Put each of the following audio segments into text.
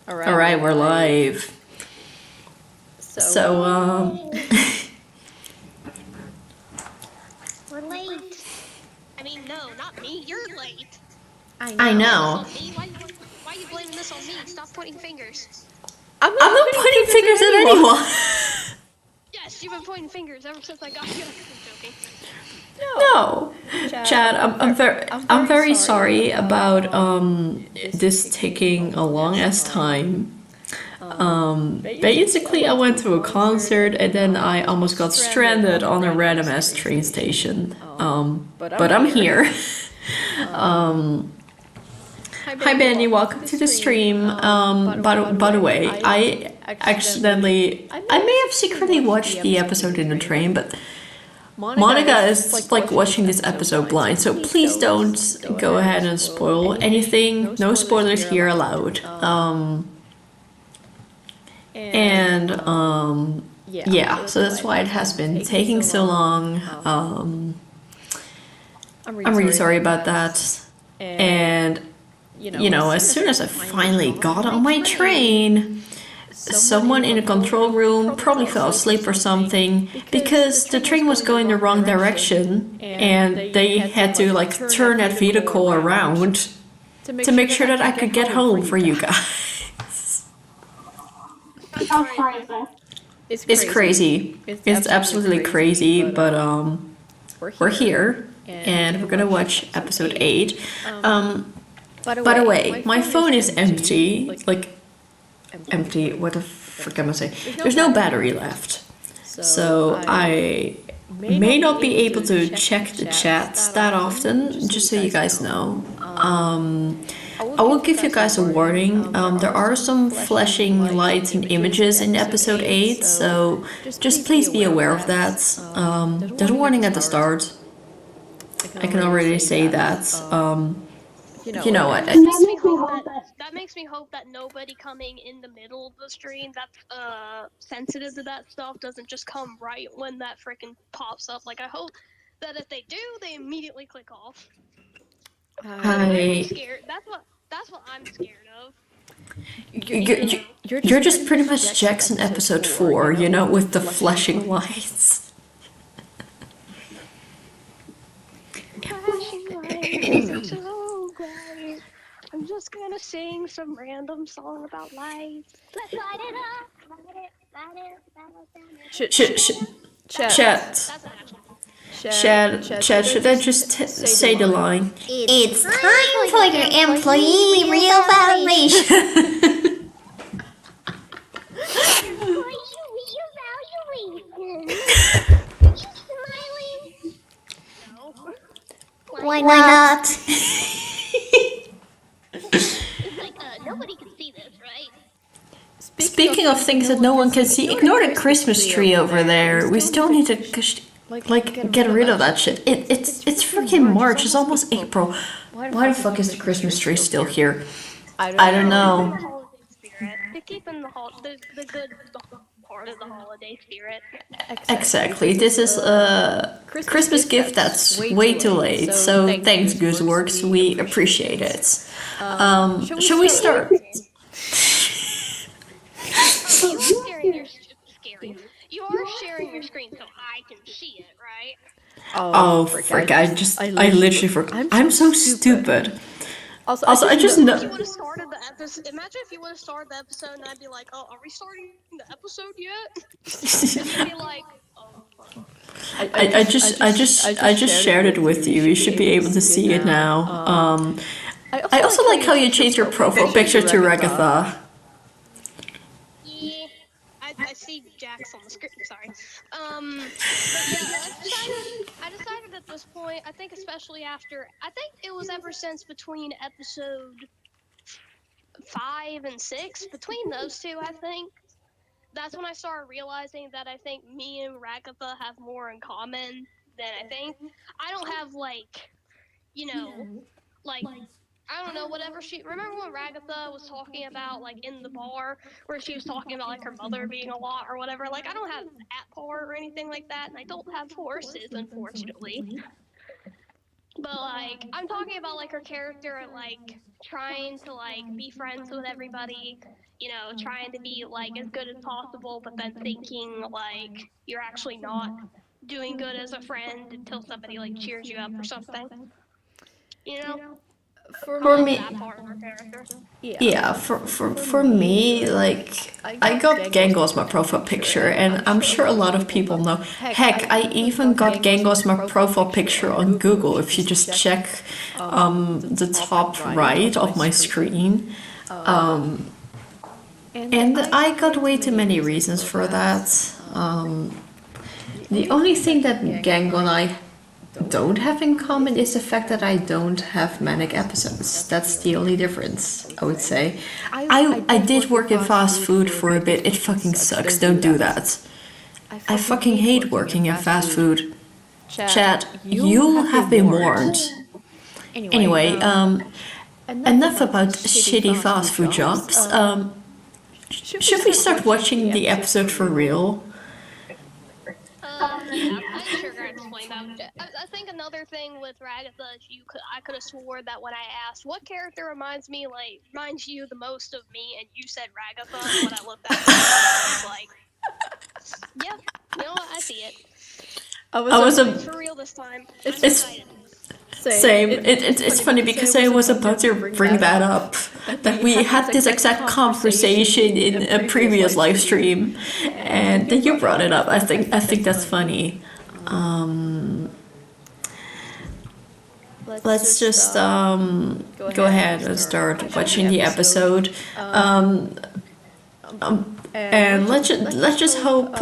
Alright, we're live. So, We're late. I mean, no, not me. You're late. I know. This on me? Why are you blaming this on me? Stop pointing fingers. I'm not pointing fingers at anyone. Yes, you've been pointing fingers ever since I got you. I'm joking. No. Chad, I'm very sorry about this taking a long ass time. Basically, I went to a concert and then I almost got stranded on a random ass train station. But I'm here. Hi Benny, welcome to the stream. By the way, I may have secretly watched the episode in the train, but Monika is like watching this episode blind, so please don't go ahead and spoil anything. No spoilers here allowed. Yeah, so that's why it has been taking so long. I'm really sorry about that. And you know, as soon as I finally got on my train, someone in the control room probably fell asleep or something because the train was going the wrong direction and they had to like turn that vehicle around to make sure that I could get home for you guys. It's crazy. It's absolutely crazy, but we're here and we're gonna watch episode 8. By the way, my phone is empty. Like, empty. What the frick am I saying? There's no battery left. So I may not be able to check the chats that often, just so you guys know. I will give you guys a warning. There are some flashing lights and images in episode 8, so just please be aware of that. There's a warning at the start. I can already say that. You know what? That makes me hope that nobody coming in the middle of the stream that's sensitive to that stuff doesn't just come right when that freaking pops up. Like, I hope that if they do, they immediately click off. I'm scared. That's what I'm scared of. You're just pretty much Jackson episode 4, you know, with the flashing lights. Flashing lights, so bright. I'm just gonna sing some random song about lights. Let's light it up. Chat, should I just say the line? It's time for your employee reevaluation. Why not? It's like, nobody can see this, right? Speaking of things that no one can see, ignore the Christmas tree over there. We still need to get rid of that shit. It's freaking March. It's almost April. Why the fuck is the Christmas tree still here? I don't know. They're keeping the good part of the holiday spirit. Exactly. This is a Christmas gift that's way too late. So thanks, Gooseworks. We appreciate it. Shall we start? You are sharing your screen so I can see it, right? Oh, frick! I literally forgot. I'm so stupid. Also, I just know. If you would have started the episode, imagine if you would have started the episode and I'd be like, "Oh, are we starting the episode yet?" And you'd be like, "Oh." I just shared it with you. You should be able to see it now. I also like how you changed your profile picture to Ragatha. Yeah, I see Jax on the screen. Sorry. But yeah, I decided at this point. I think especially after. I think it was ever since between episode 5 and 6. Between those two, I think. That's when I started realizing that I think me and Ragatha have more in common than I think. I don't have like, I don't know, whatever remember when Ragatha was talking about, like, in the bar, where she was talking about, like, her mother being a lot or whatever? Like, I don't have that part or anything like that, and I don't have horses, unfortunately. But like, I'm talking about like her character, like trying to like be friends with everybody, you know, trying to be like as good as possible, but then thinking like you're actually not doing good as a friend until somebody like cheers you up or something. You know, I For like me, that part of her character. yeah, for me, like, I got Gango as my profile picture, and I'm sure a lot of people know. Heck, I even got Gango as my profile picture on Google. If you just check the top right of my screen. And I got way too many reasons for that. The only thing that Gango and I don't have in common is the fact that I don't have manic episodes. That's the only difference, I would say. I did work in fast food for a bit. It fucking sucks. Don't do that. I fucking hate working in fast food. Chat, you have been warned. Anyway, enough about shitty fast food jobs. Should we start watching the episode for real? Yeah, I'm sure gonna explain that. I think another thing with Ragatha is I could have swore that when I asked what character reminds you the most of me, and you said Ragatha, and when I looked at it, I was like, yeah, you know what, I see it. I was It's for real this time. I'm excited. Same. It's funny because I was about to bring that up. That we had this exact conversation in a previous live stream, and then you brought it up. I think that's funny. Let's just go ahead and start watching the episode. And let's just hope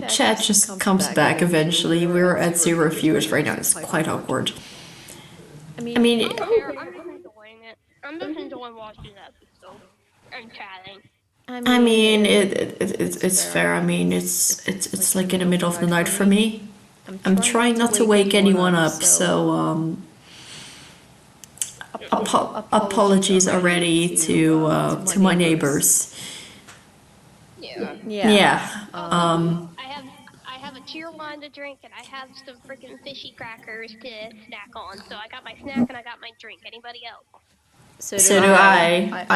chat just comes back eventually. We're at 0 viewers right now. It's quite awkward. I mean, I'm just enjoying it. I'm just enjoying watching the episode and chatting. I mean, it's fair. I mean, it's like in the middle of the night for me. I'm trying not to wake anyone up, so apologies already to my neighbors. Yeah. I have a cheer wine to drink, and I have some freaking fishy crackers to snack on. So I got my snack and I got my drink. Anybody else? So do I.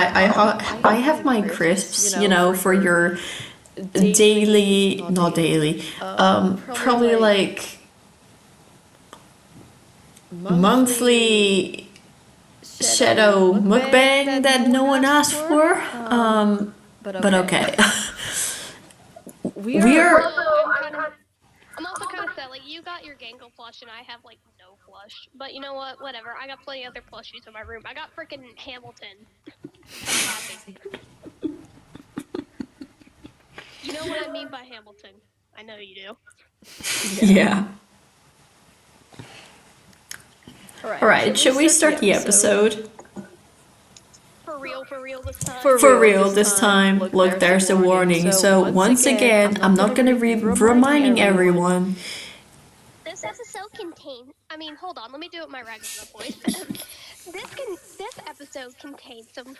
I have my crisps, you know, for your daily, not daily, probably like monthly shadow mukbang that no one asked for. But okay. We're I'm also kind of sad. Like, you got your Gango plush, and I have like no plush. But you know what? Whatever. I got plenty of other plushies in my room. I got freaking Hamilton. You know what I mean by Hamilton? I know you do. Yeah. Alright, should we start the episode? For real this time. For real this time. Look, there's a warning. So once again, I'm not gonna be reminding everyone. This episode contains. I mean, hold on. Let me do it my regular voice. This episode contains some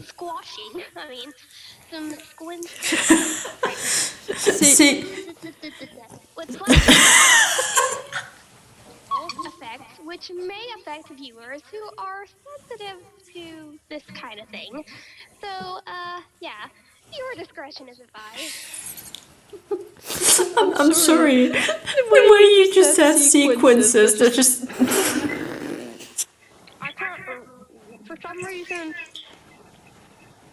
squashing. I mean, some squint. See. With effects, which may affect viewers who are sensitive to this kind of thing. So, yeah, viewer discretion is advised. I'm sorry. The way you just said sequences, they're just. I can't. For some reason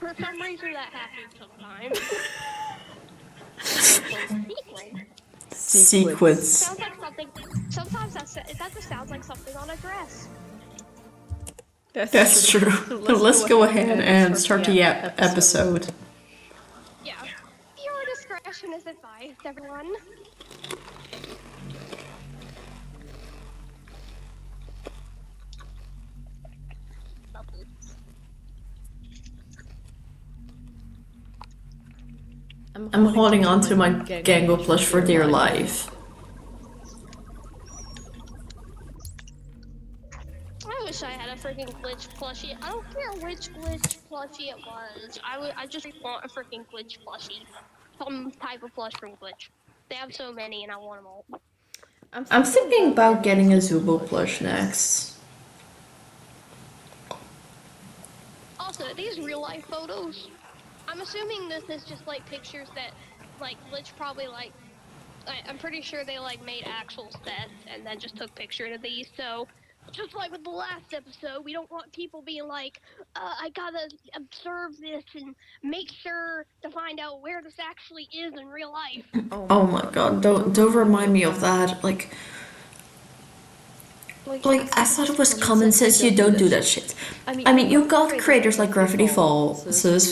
that happens sometimes. Sequence. Sounds like something. Sometimes that just sounds like something on a dress. That's true. So let's go ahead and start the episode. Yeah. Viewer discretion is advised, everyone. I'm holding on to my Gango plush for dear life. I wish I had a freaking glitch plushie. I don't care which glitch plushie it was. I just want a freaking glitch plushie. Some type of plush from Glitch. They have so many and I want them all. I'm thinking about getting a Zubo plush next. Also, these real life photos, I'm assuming this is just like pictures that like Glitch probably like I'm pretty sure they like made actual sets and then just took pictures of these. So just like with the last episode, we don't want people being like, I gotta observe this and make sure to find out where this actually is in real life. Oh my god, don't remind me of that. Like I thought it was common sense you don't do that shit. I mean, you've got creators like Gravity Falls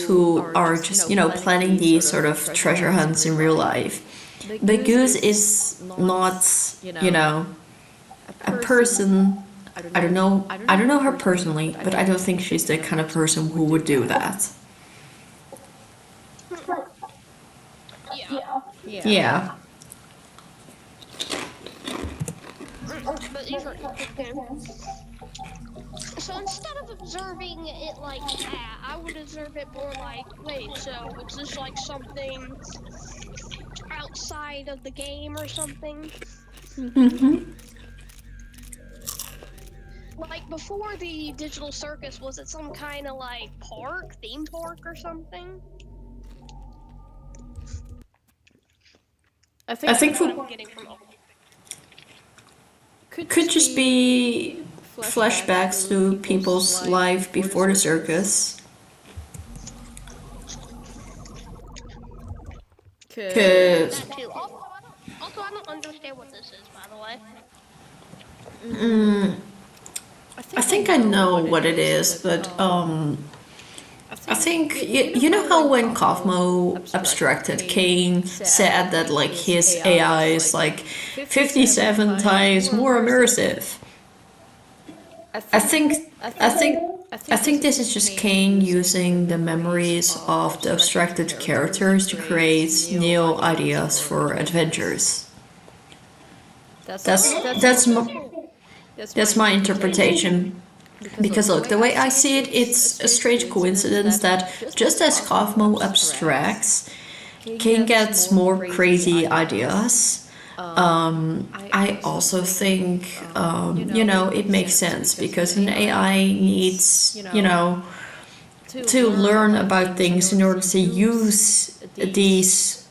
who are just, planning these sort of treasure hunts in real life. But Goose is not, a person. I don't know her personally, but I don't think she's the kind of person who would do that. Yeah. But so instead of observing it like that, I would observe it more like, wait, so is this like something outside of the game or something? Mm-hmm. Like before the digital circus, was it some kind of like theme park or something? I think could just be flashbacks to people's life before the circus. Cause That too. Also, I don't understand what this is, by the way. I think I know what it is, but I think you know how when Kaufmo abstracted Kane said that like his AI is like 57 times more immersive. I think this is just Kane using the memories of the abstracted characters to create new ideas for adventures. That's my interpretation. Because look, the way I see it, it's a strange coincidence that just as Kaufmo abstracts, Kane gets more crazy ideas. I also think, it makes sense because an AI needs, to learn about things in order to use these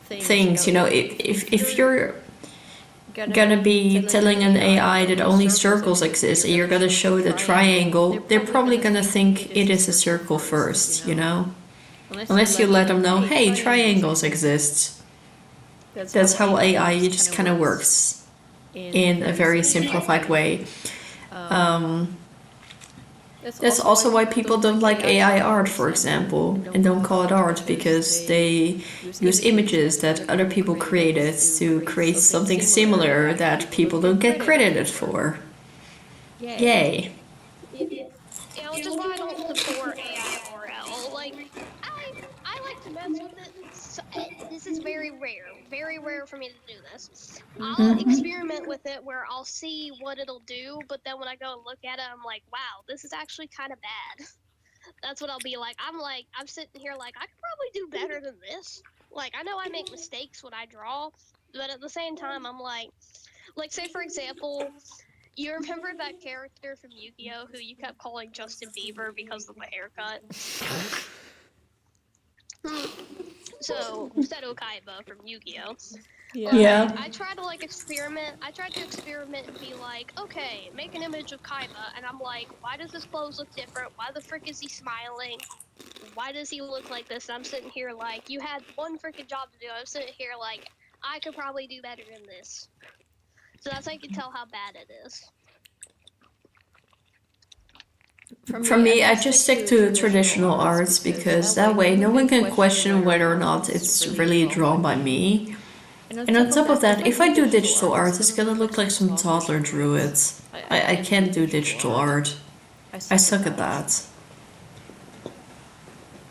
things. If you're gonna be telling an AI that only circles exist and you're gonna show it a triangle, they're probably gonna think it is a circle first, Unless you let them know, hey, triangles exist. That's how AI just kind of works in a very simplified way. That's also why people don't like AI art, for example, and don't call it art because they use images that other people created to create something similar that people don't get credited for. Yay. Yeah, which is why I don't support AIRL. Like, I like to mess with it. So, this is very rare for me to do this. I'll experiment with it where I'll see what it'll do, but then when I go and look at it, I'm like, wow, this is actually kind of bad. That's what I'll be like. I'm sitting here like, I could probably do better than this. Like, I know I make mistakes when I draw, but at the same time, I'm like, say for example, you remember that character from Yu-Gi-Oh who you kept calling Justin Bieber because of the haircut? So, Seto Kaiba from Yu-Gi-Oh. Yeah. I tried to experiment. I tried to experiment and be like, okay, make an image of Kaiba, and I'm like, why does his clothes look different? Why the frick is he smiling? Why does he look like this? And I'm sitting here like, you had one freaking job to do. I'm sitting here like, I could probably do better than this. So that's how you can tell how bad it is. For me, I just stick to traditional arts because that way no one can question whether or not it's really drawn by me. And on top of that, if I do digital art, it's gonna look like some toddler drew it. I can't do digital art. I suck at that.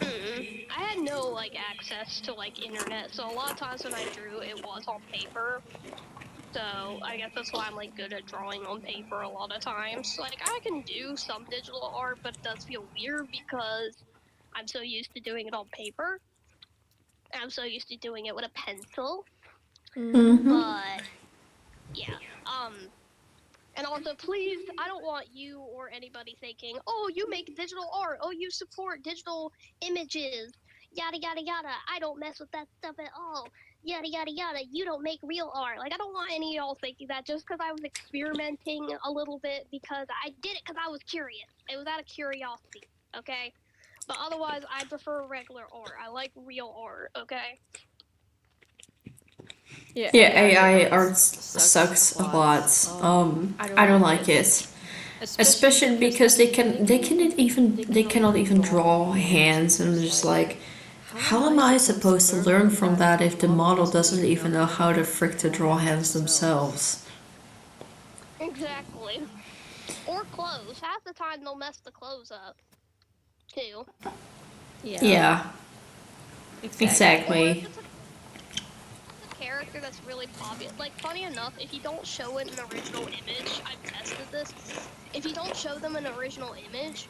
I had no access to internet, so a lot of times when I drew, it was on paper. So I guess that's why I'm good at drawing on paper a lot of times. I can do some digital art, but it does feel weird because I'm so used to doing it on paper. I'm so used to doing it with a pencil. But Yeah. And also, please, I don't want you or anybody thinking, oh, you make digital art, oh, you support digital images, yada, yada, yada. I don't mess with that stuff at all, yada, yada, yada. You don't make real art. Like, I don't want any of y'all thinking that just because I was experimenting a little bit, because I did it because I was curious. It was out of curiosity, okay? But otherwise, I prefer regular art. I like real art, okay? Yeah, AI art sucks a lot. I don't like it, especially because they cannot even draw hands, and I'm just like, how am I supposed to learn from that if the model doesn't even know how the frick to draw hands themselves? Exactly. Or clothes. Half the time they'll mess the clothes up, too. Yeah. Exactly. Or if it's a character that's really popular. Like, funny enough, if you don't show it an original image, I've tested this. If you don't show them an original image,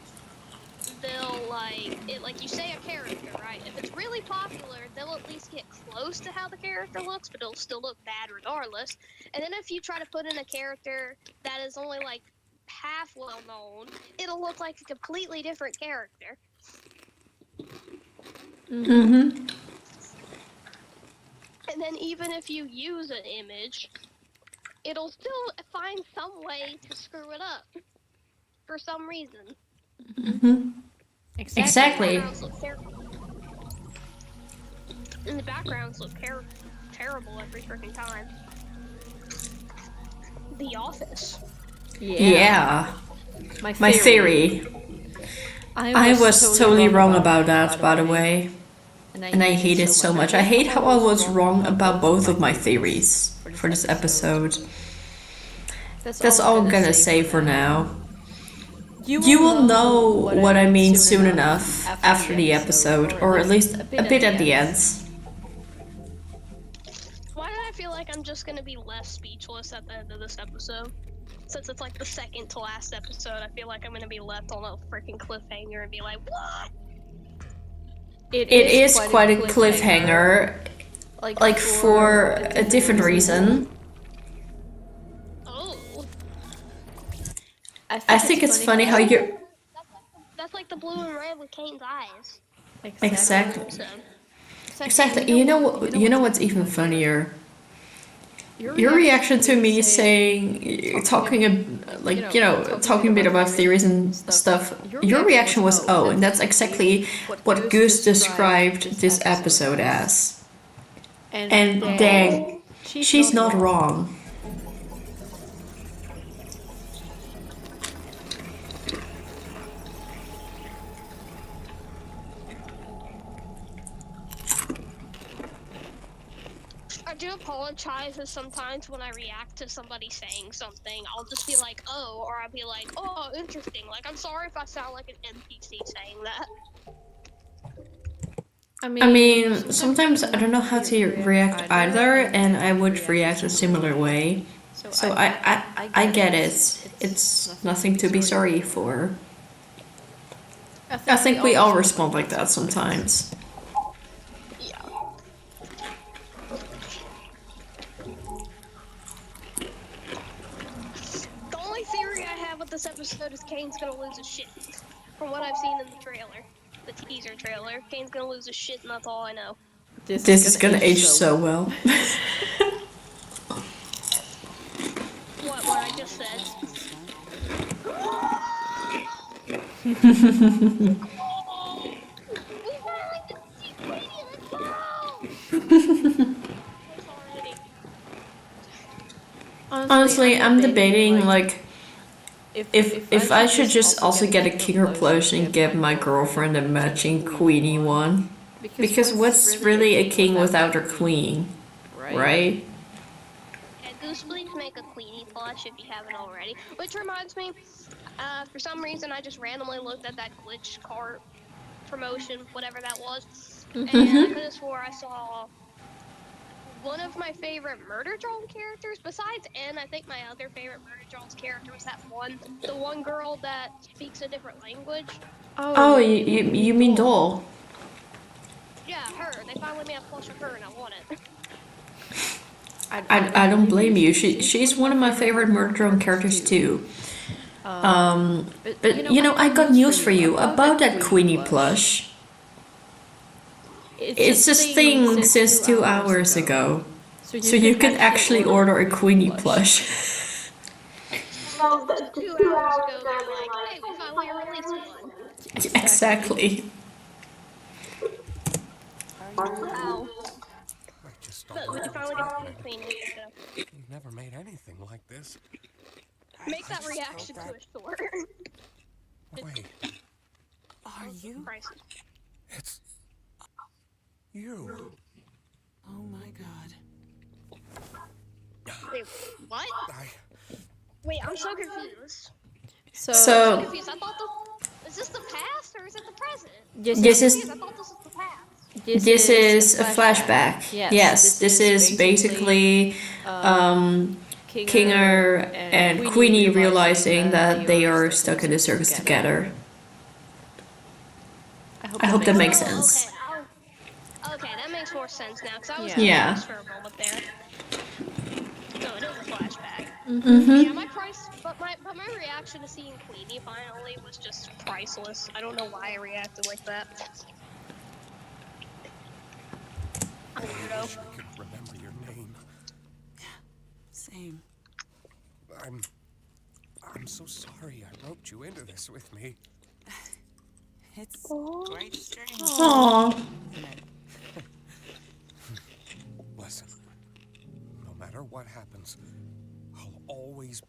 they'll like you say a character, right? If it's really popular, they'll at least get close to how the character looks, but it'll still look bad regardless. And then if you try to put in a character that is only like half well known, it'll look like a completely different character. Mm-hmm. And then even if you use an image, it'll still find some way to screw it up for some reason. Mm-hmm. Exactly. And the backgrounds look terrible every freaking time. The Office. Yeah. My theory. I was totally wrong about that, by the way. And I hate it so much. I hate how I was wrong about both of my theories for this episode. That's all I'm gonna say for now. You will know what I mean soon enough after the episode, or at least a bit at the end. Why do I feel like I'm just gonna be left speechless at the end of this episode? Since it's like the second to last episode, I feel like I'm gonna be left on a freaking cliffhanger and be like, what? It is quite a cliffhanger, like for a different reason. Oh. I think it's funny how you're... That's like the blue and red with Kane's eyes. Exactly. So, Exactly. You know what's even funnier? Your reaction to me saying, talking a bit about theories and stuff, your reaction was, oh, and that's exactly what Goose described this episode as. And dang, she's not wrong. I do apologize if sometimes when I react to somebody saying something, I'll just be like, oh, or I'll be like, oh, interesting. Like, I'm sorry if I sound like an NPC saying that. I mean, sometimes I don't know how to react either, and I would react a similar way. So I get it. It's nothing to be sorry for. I think we all respond like that sometimes. Yeah. The only theory I have with this episode is Kane's gonna lose his shit. From what I've seen in the trailer. The teaser trailer. Kane's gonna lose his shit, and that's all I know. This is gonna age so well. What I just said. Honestly, I'm debating like if I should just also get a king or plush and get my girlfriend a matching queenie one. Because what's really a king without a queen, right? Yeah, Goose, please make a Queenie plush if you haven't already. Which reminds me, for some reason I just randomly looked at that glitch cart promotion, whatever that was, and I could have swore I saw one of my favorite Murder Drone characters. Besides N, I think my other favorite Murder Drones character was the one girl that speaks a different language. Oh, you mean Doll? Yeah, her. They finally made a plush of her, and I want it. I don't blame you. She's one of my favorite Murder Drone characters too. But you know, I got news for you about that Queenie plush. It's just thing since 2 hours ago. So you can actually order a Queenie plush. 2 hours ago, they're like, hey, we finally released one. Exactly. Wow. I just But don't we know finally what's got happening. the Queen Monika. You've never made anything like this. Make that reaction to a short. Wait, Are you? Pricey. it's you. Oh my god. Wait, what? Wait, I'm so confused. So I'm confused. I thought is this the past or is it the present? this is I thought this was the past. this is a flashback. Yes, this is basically Kinger and Queenie realizing that they are stuck in the circus together. I hope that makes sense. Okay, that makes more sense now, because I was Yeah. confused for a moment there. No, it is a flashback. Mm-hmm. Yeah, but my reaction to seeing Queenie finally was just priceless. I don't know why I reacted like that. I'm a weirdo. I could remember your name. Same. I'm so sorry I roped you into this with me. It's quite strange. Aww. Listen, no matter what happens, I'll always.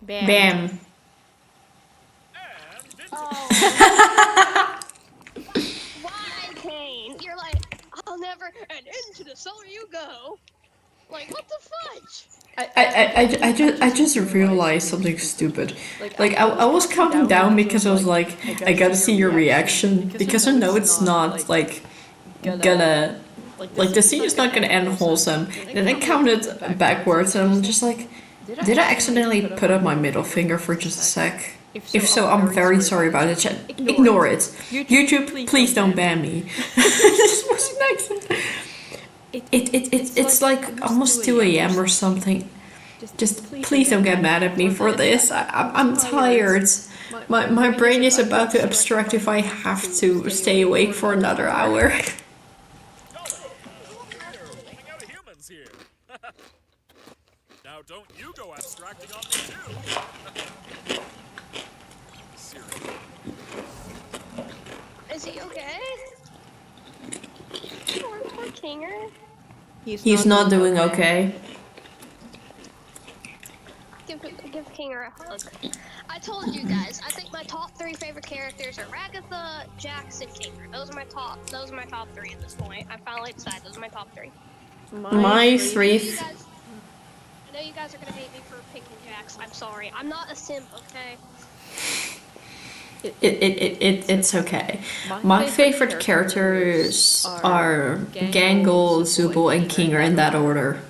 Bam. Why, Kane? You're like, I'll never, and into the summer you go. Like, what the fudge? I just realized something stupid. Like I was counting down because I was like, I gotta see your reaction because I know it's not like gonna like the scene is not gonna end wholesome. Then I counted backwards and I'm just like, did I accidentally put up my middle finger for just a sec? If so, I'm very sorry about it. Ignore it. YouTube, please don't ban me. This was an accident. It's like almost 2 a.m. or something. Just please don't get mad at me for this. I'm tired. My brain is about to abstract if I have to stay awake for another hour. Running out of humans here. Now don't you go abstracting on me too. Seriously. Is he okay? Poor Kinger. He's not doing okay. Give Kinger a hug. I told you guys, I think my top 3 favorite characters are Ragatha, Jax, and Kinger. Those are my top 3 at this point. I finally decided those are my top 3. My three. I know you guys are gonna hate me for picking Jax. I'm sorry. I'm not a simp, okay? It's okay. My favorite characters are Gangle, Zubul, and Kinger in that order.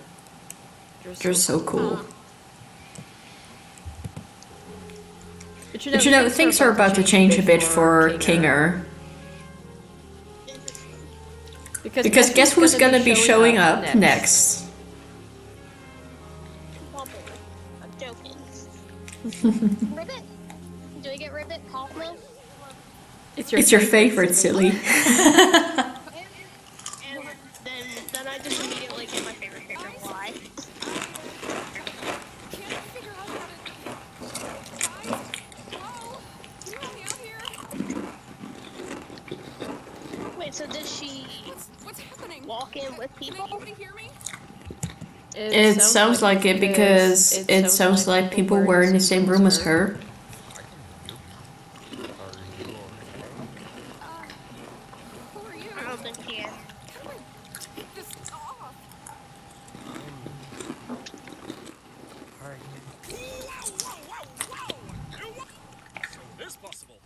They're so cool. But you know, things are about to change a bit for Kinger. Because guess who's gonna be showing up next? Bubble. I'm joking. Ribbit? Do we get Ribbit? Kaufman? It's your favorite, silly. And then I just immediately get my favorite character. Why? Wait, so did she walk in with people? It sounds like it because it sounds like people were in the same room as her. I don't think she is. So this possible.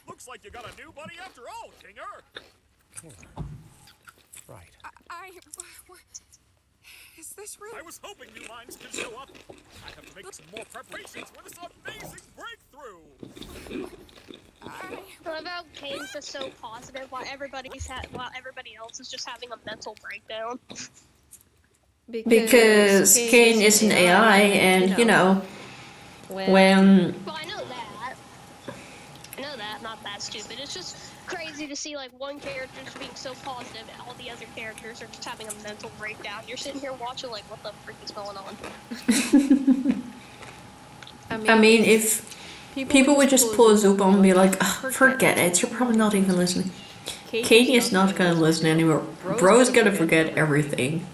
Looks like you got a new buddy after all, Kinger. Right. Is this real? I was hoping new minds could show up. I have to make some more preparations for this amazing breakthrough. What about Kane's just so positive while everybody else is just having a mental breakdown? Because Kane is an AI, and you know, when Well, I know that. Not that stupid. It's just crazy to see like one character just being so positive and all the other characters are just having a mental breakdown. You're sitting here watching like, what the frick is going on? I mean, if people would just pull a Zoop on and be like, "Ugh, forget it, you're probably not even listening." Katie is not gonna listen anymore. Bro's gonna forget everything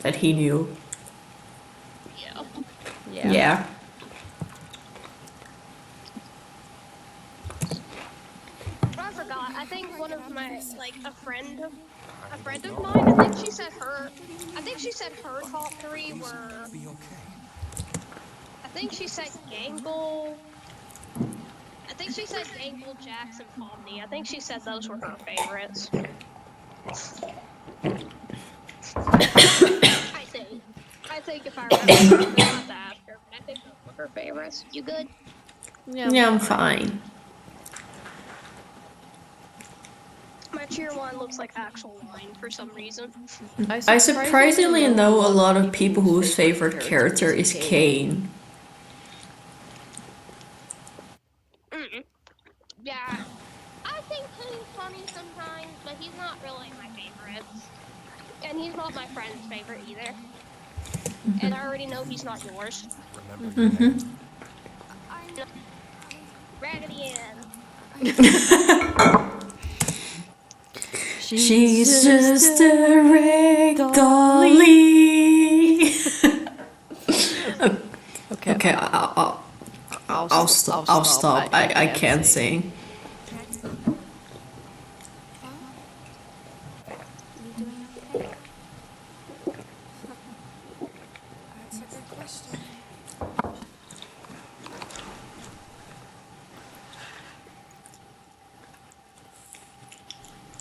that he knew. Yeah. I forgot. I think one of my a friend of mine. I think she said her top 3 were. Be okay. I think she said Gangle. I think she said Gangle, Jax, and Pomni. I think she said those were her favorites. I think if I remember, I'm not to ask her, but I think those were her favorites. You good? Yeah, I'm fine. My tier 1 looks like actual wine for some reason. I surprisingly know a lot of people whose favorite character is Kane. Yeah. I think Kane's funny sometimes, but he's not really my favorite. And he's not my friend's favorite either. And I already know he's not yours. Remember your name? Raggedy Ann. She's just a rag dolly. Okay, I'll stop. I can't sing. That's a good question.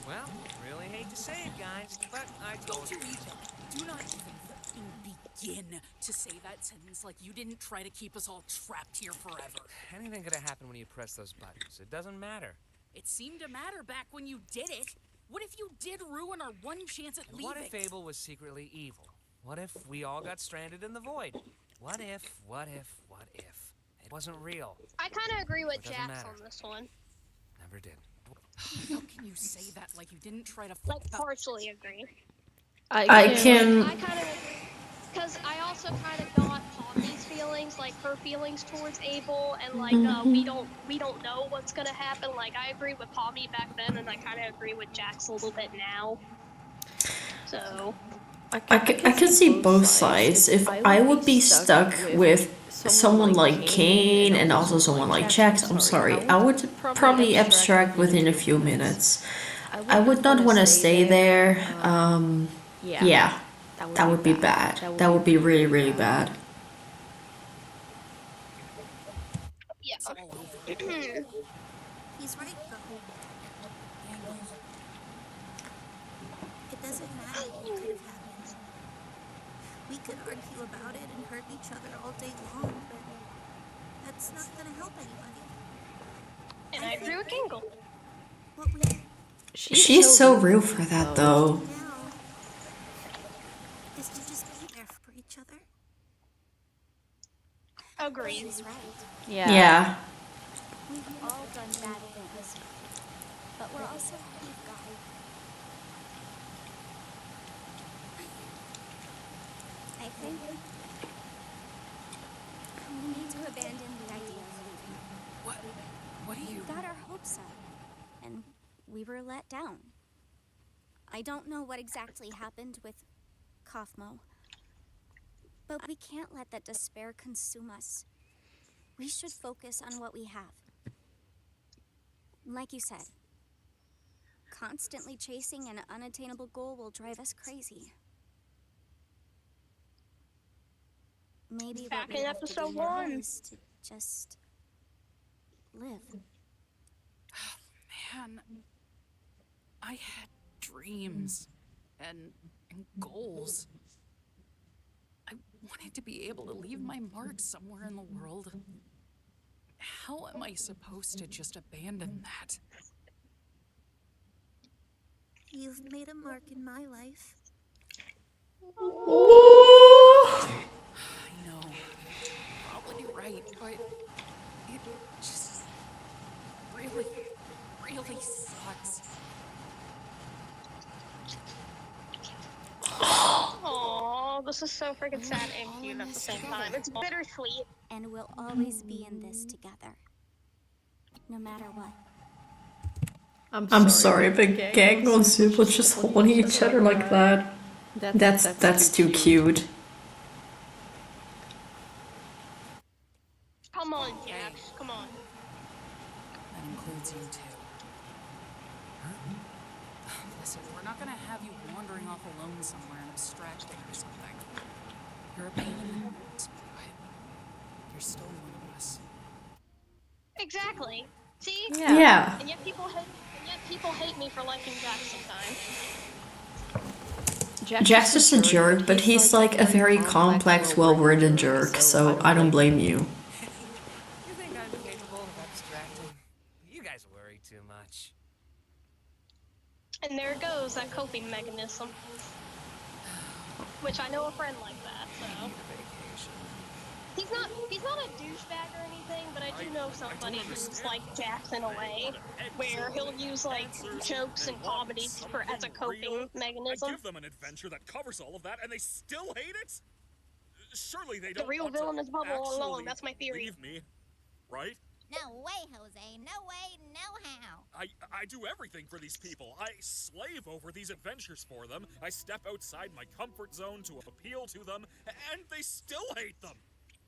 Well, really hate to say it, guys, but I told you. Do not even begin to say that sentence like you didn't try to keep us all trapped here forever. Anything could have happened when you press those buttons. It doesn't matter. It seemed to matter back when you did it. What if you did ruin our one chance at And leaving? what if Abel was secretly evil? What if we all got stranded in the void? What if it wasn't real? I kind of agree with It doesn't Jax matter. on this one. Never did. How can you say that like you didn't try to Like, partially agree. I can. I kind of agree. Because I also kind of got Poppy's feelings, like her feelings towards Abel, and like we don't know what's gonna happen. Like I agree with Poppy back then, and I kind of agree with Jax a little bit now. So I can see both sides. If I would be stuck with someone like Kane and also someone like Jax, I'm sorry, I would probably abstract within a few minutes. I would not want to stay there. Yeah, that would be bad. That would be really, really bad. yeah. He's right, though. It doesn't matter what could have happened. We could argue about it and hurt each other all day long, but that's not gonna help anybody. And I agree with Kingle. What we She's so real for that, though. do now is to just be there for each other. Agreed. He's right. Yeah. We've all done bad things, but we're also good guys. I think we need to abandon the idea of leaving. What do you... We got our hopes up, and we were let down. I don't know what exactly happened with Kaufmo, but we can't let that despair consume us. We should focus on what we have. Like you said, constantly chasing an unattainable goal will drive us crazy. Maybe Back what we in have to episode do now 1. is to just live. Man, I had dreams and goals. I wanted to be able to leave my mark somewhere in the world. How am I supposed to just abandon that? You've made a mark in my life. Oh. I know. Probably right, but it just really, really sucks. Aww, this is so freaking sad and all cute in at the this same together. time. It's bittersweet. And we'll always be in this together. No matter what. I'm sorry, but Gang and Super just holding each other like that. That's too cute. Come on, Jax. Come on. That includes you too. Listen, we're not gonna have you wandering off alone somewhere and abstracting or something. You're a pain in the ass, but you're still one of us. Exactly. See? Yeah. And yet people hate me for liking Jax sometimes. Jax is a jerk, but he's like a very complex, well-worded jerk, so I don't blame you. You think I'm capable of abstracting? You guys worry too much. And there goes that coping mechanism. Which I know a friend like that, so. He's not a douchebag or anything, but I do know somebody who's like Jax in a way, where he'll use like jokes and comedy as a coping I mechanism. give them an adventure that covers all of that, and they still hate it? Surely they don't The real want to villain is Bubble all along, actually that's my theory. leave me, right? No way, Jose. No way, no how. I do everything for these people. I slave over these adventures for them. I step outside my comfort zone to appeal to them, and they still hate them.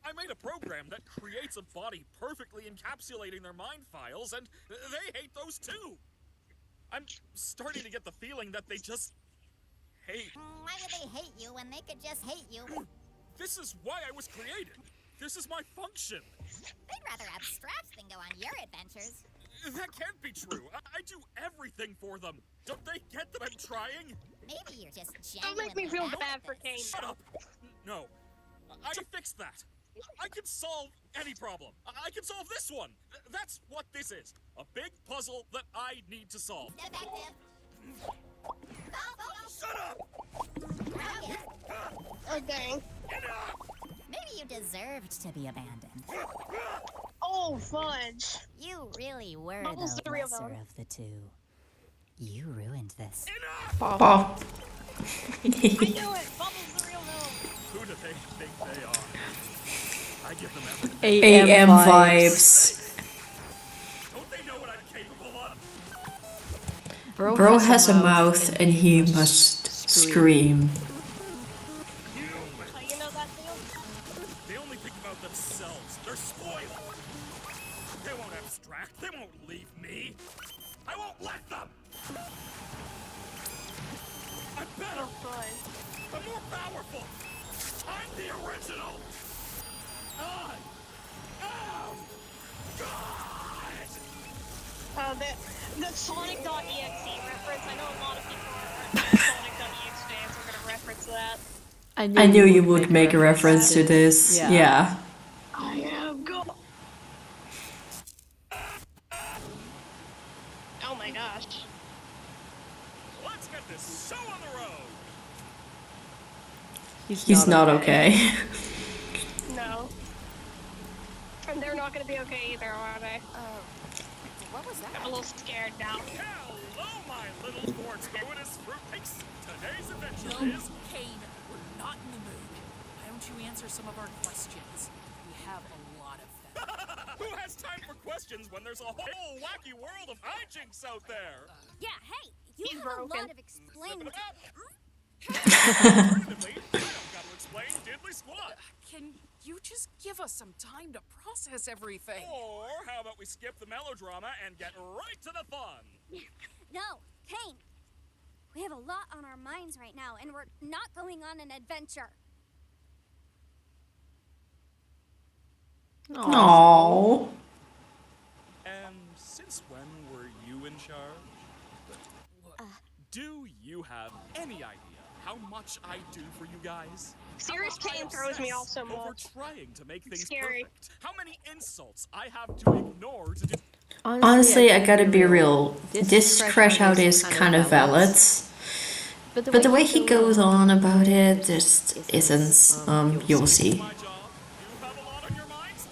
I made a program that creates a body perfectly encapsulating their mind files, and they hate those too. I'm starting to get the feeling that they just hate. Why would they hate you when they could just hate you? This is why I was created. This is my function. They'd rather abstract than go on your adventures. That can't be true. I do everything for them. Don't they get that I'm trying? Maybe you're just Don't genuinely make me feel bad bad at for this. Kane. Shut up. No. I can fix that. I can solve any problem. I can solve this one. That's what this is. A big puzzle that I need to solve. Effective. Shut up! Oh dang. Maybe you deserved to be abandoned. Oh fudge. You really were Bubbles the the real lesser villain. of the two. You ruined this. Oh. I knew it! Bubble's the real villain. Who do they think they are? I give them everything. AM vibes. Don't they know what I'm capable of? Bro has a mouth and he must scream. Oh, you know that deal? They only think about themselves. They're spoiled. They won't abstract. They won't leave me. I won't let them. I'm better. Oh fudge. I'm more powerful. I'm the original. I am God. Oh, the Sonic.exe reference. I know a lot of people are Sonic.exe fans are gonna reference that. I knew you would make a reference to this. Yeah. I am God. Oh my gosh. Let's get this show on the road. He's not okay. No. And they're not gonna be okay either, are they? What was that? I'm a little scared now. Hello, my little fortuitous fruitcakes. Today's adventure No, is... Kane, we're not in the mood. Why don't you answer some of our questions? We have a lot of them. Who has time for questions when there's a whole wacky world of hijinks out there? Yeah, hey, you He's have broken. a lot of explaining. Alternatively, I don't got to explain diddly squat. Can you just give us some time to process everything? Or how about we skip the melodrama and get right to the fun? No, Kane. We have a lot on our minds right now, and we're not going on an adventure. Aww. And since when were you in charge? Do you have any idea how much I do for you guys? Serious How much I Kane throws me off obsess so over much. trying to make things Scary. perfect. How many insults I have to ignore to do. Honestly, I gotta be real. This crash out is kind of valid. But the way he goes on about it just isn't, you'll see. My job? You have a lot on your minds?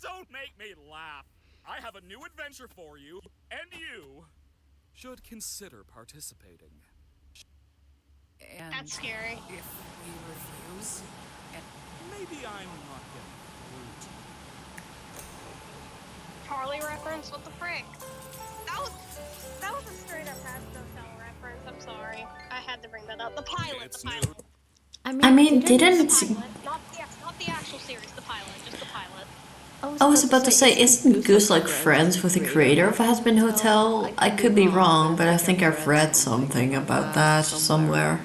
Don't make me laugh. I have a new adventure for you, and you should consider participating. And That's scary. if we refuse, Maybe I'm not getting rude. Charlie reference? What the frick? That was a straight up Hotel reference. I'm sorry. I had to bring that up. The pilot. It's The new. pilot. I mean, didn't... Not the actual series. The pilot. Just the pilot. I was about to say, isn't Goose like friends with the creator of Hazbin Hotel? I could be wrong, but I think I've read something about that somewhere.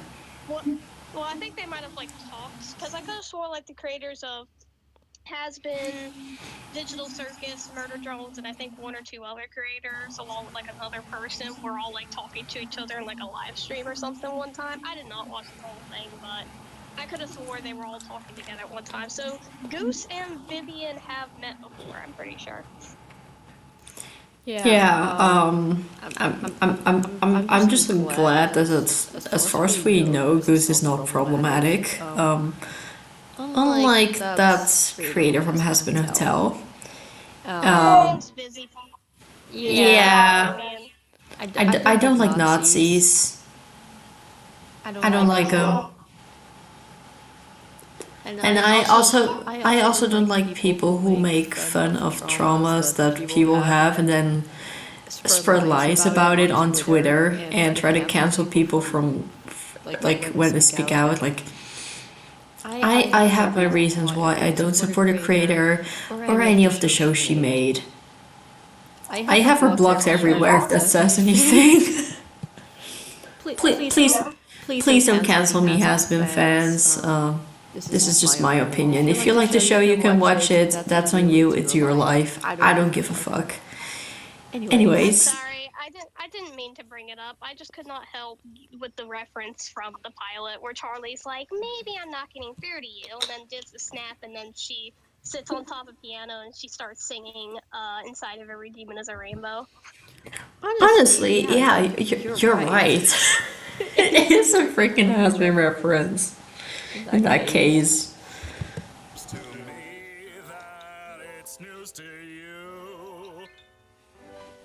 Well, I think they might have like talked, because I could have swore like the creators of Has Been, Digital Circus, Murder Drones, and I think one or two other creators, along with like another person, were all like talking to each other in like a live stream or something one time. I did not watch the whole thing, but I could have swore they were all talking together at one time. So Goose and Vivian have met before, I'm pretty sure. I'm just glad that it's, as far as we know, Goose is not problematic. Unlike that creator from Hazbin Hotel. Everyone's busy. Yeah. I don't like Nazis. I don't like them. And I also don't like people who make fun of traumas that people have and then spread lies about it on Twitter and try to cancel people from like when they speak out. Like I have my reasons why I don't support a creator or any of the shows she made. I have her blocked everywhere if that says anything. Please don't cancel me, Has-Been fans. This is just my opinion. If you like the show, you can watch it. That's on you. It's your life. I don't give a fuck. Anyways. Sorry, I didn't mean to bring it up. I just could not help with the reference from the pilot where Charlie's like, maybe I'm not getting through to you, and then does the snap, and then she sits on top of the piano and she starts singing Inside of Every Demon is a Rainbow. Honestly, yeah, you're right. It is a freaking Has-Been reference. In that case. To me that it's news to you.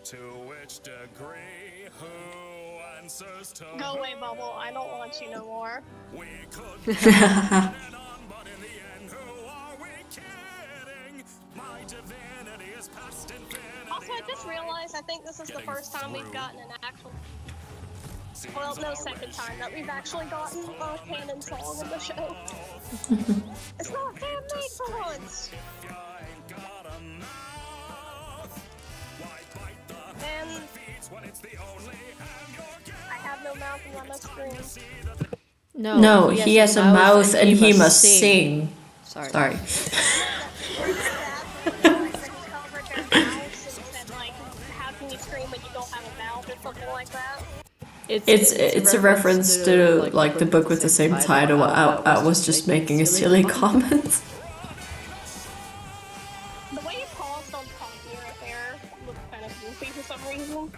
To which degree, who answers to Go away, Bubble. I don't want you no more. we could go on and on, but in the end, who are we kidding? My divinity is past infinity. Also, I just realized I think this is the first time we've gotten an actual... Well, no, second time that we've actually gotten a canon song in the show. It's not fan-made for once! And I have no mouth and I must scream. No, he has a mouth and he must sing. Sorry. I covered their mouths and said, like, how can you scream when you don't have a mouth or something like that? It's a reference to like the book with the same title. I was just making a silly comment. The way it paused on talking right there looked kind of goofy for some reason.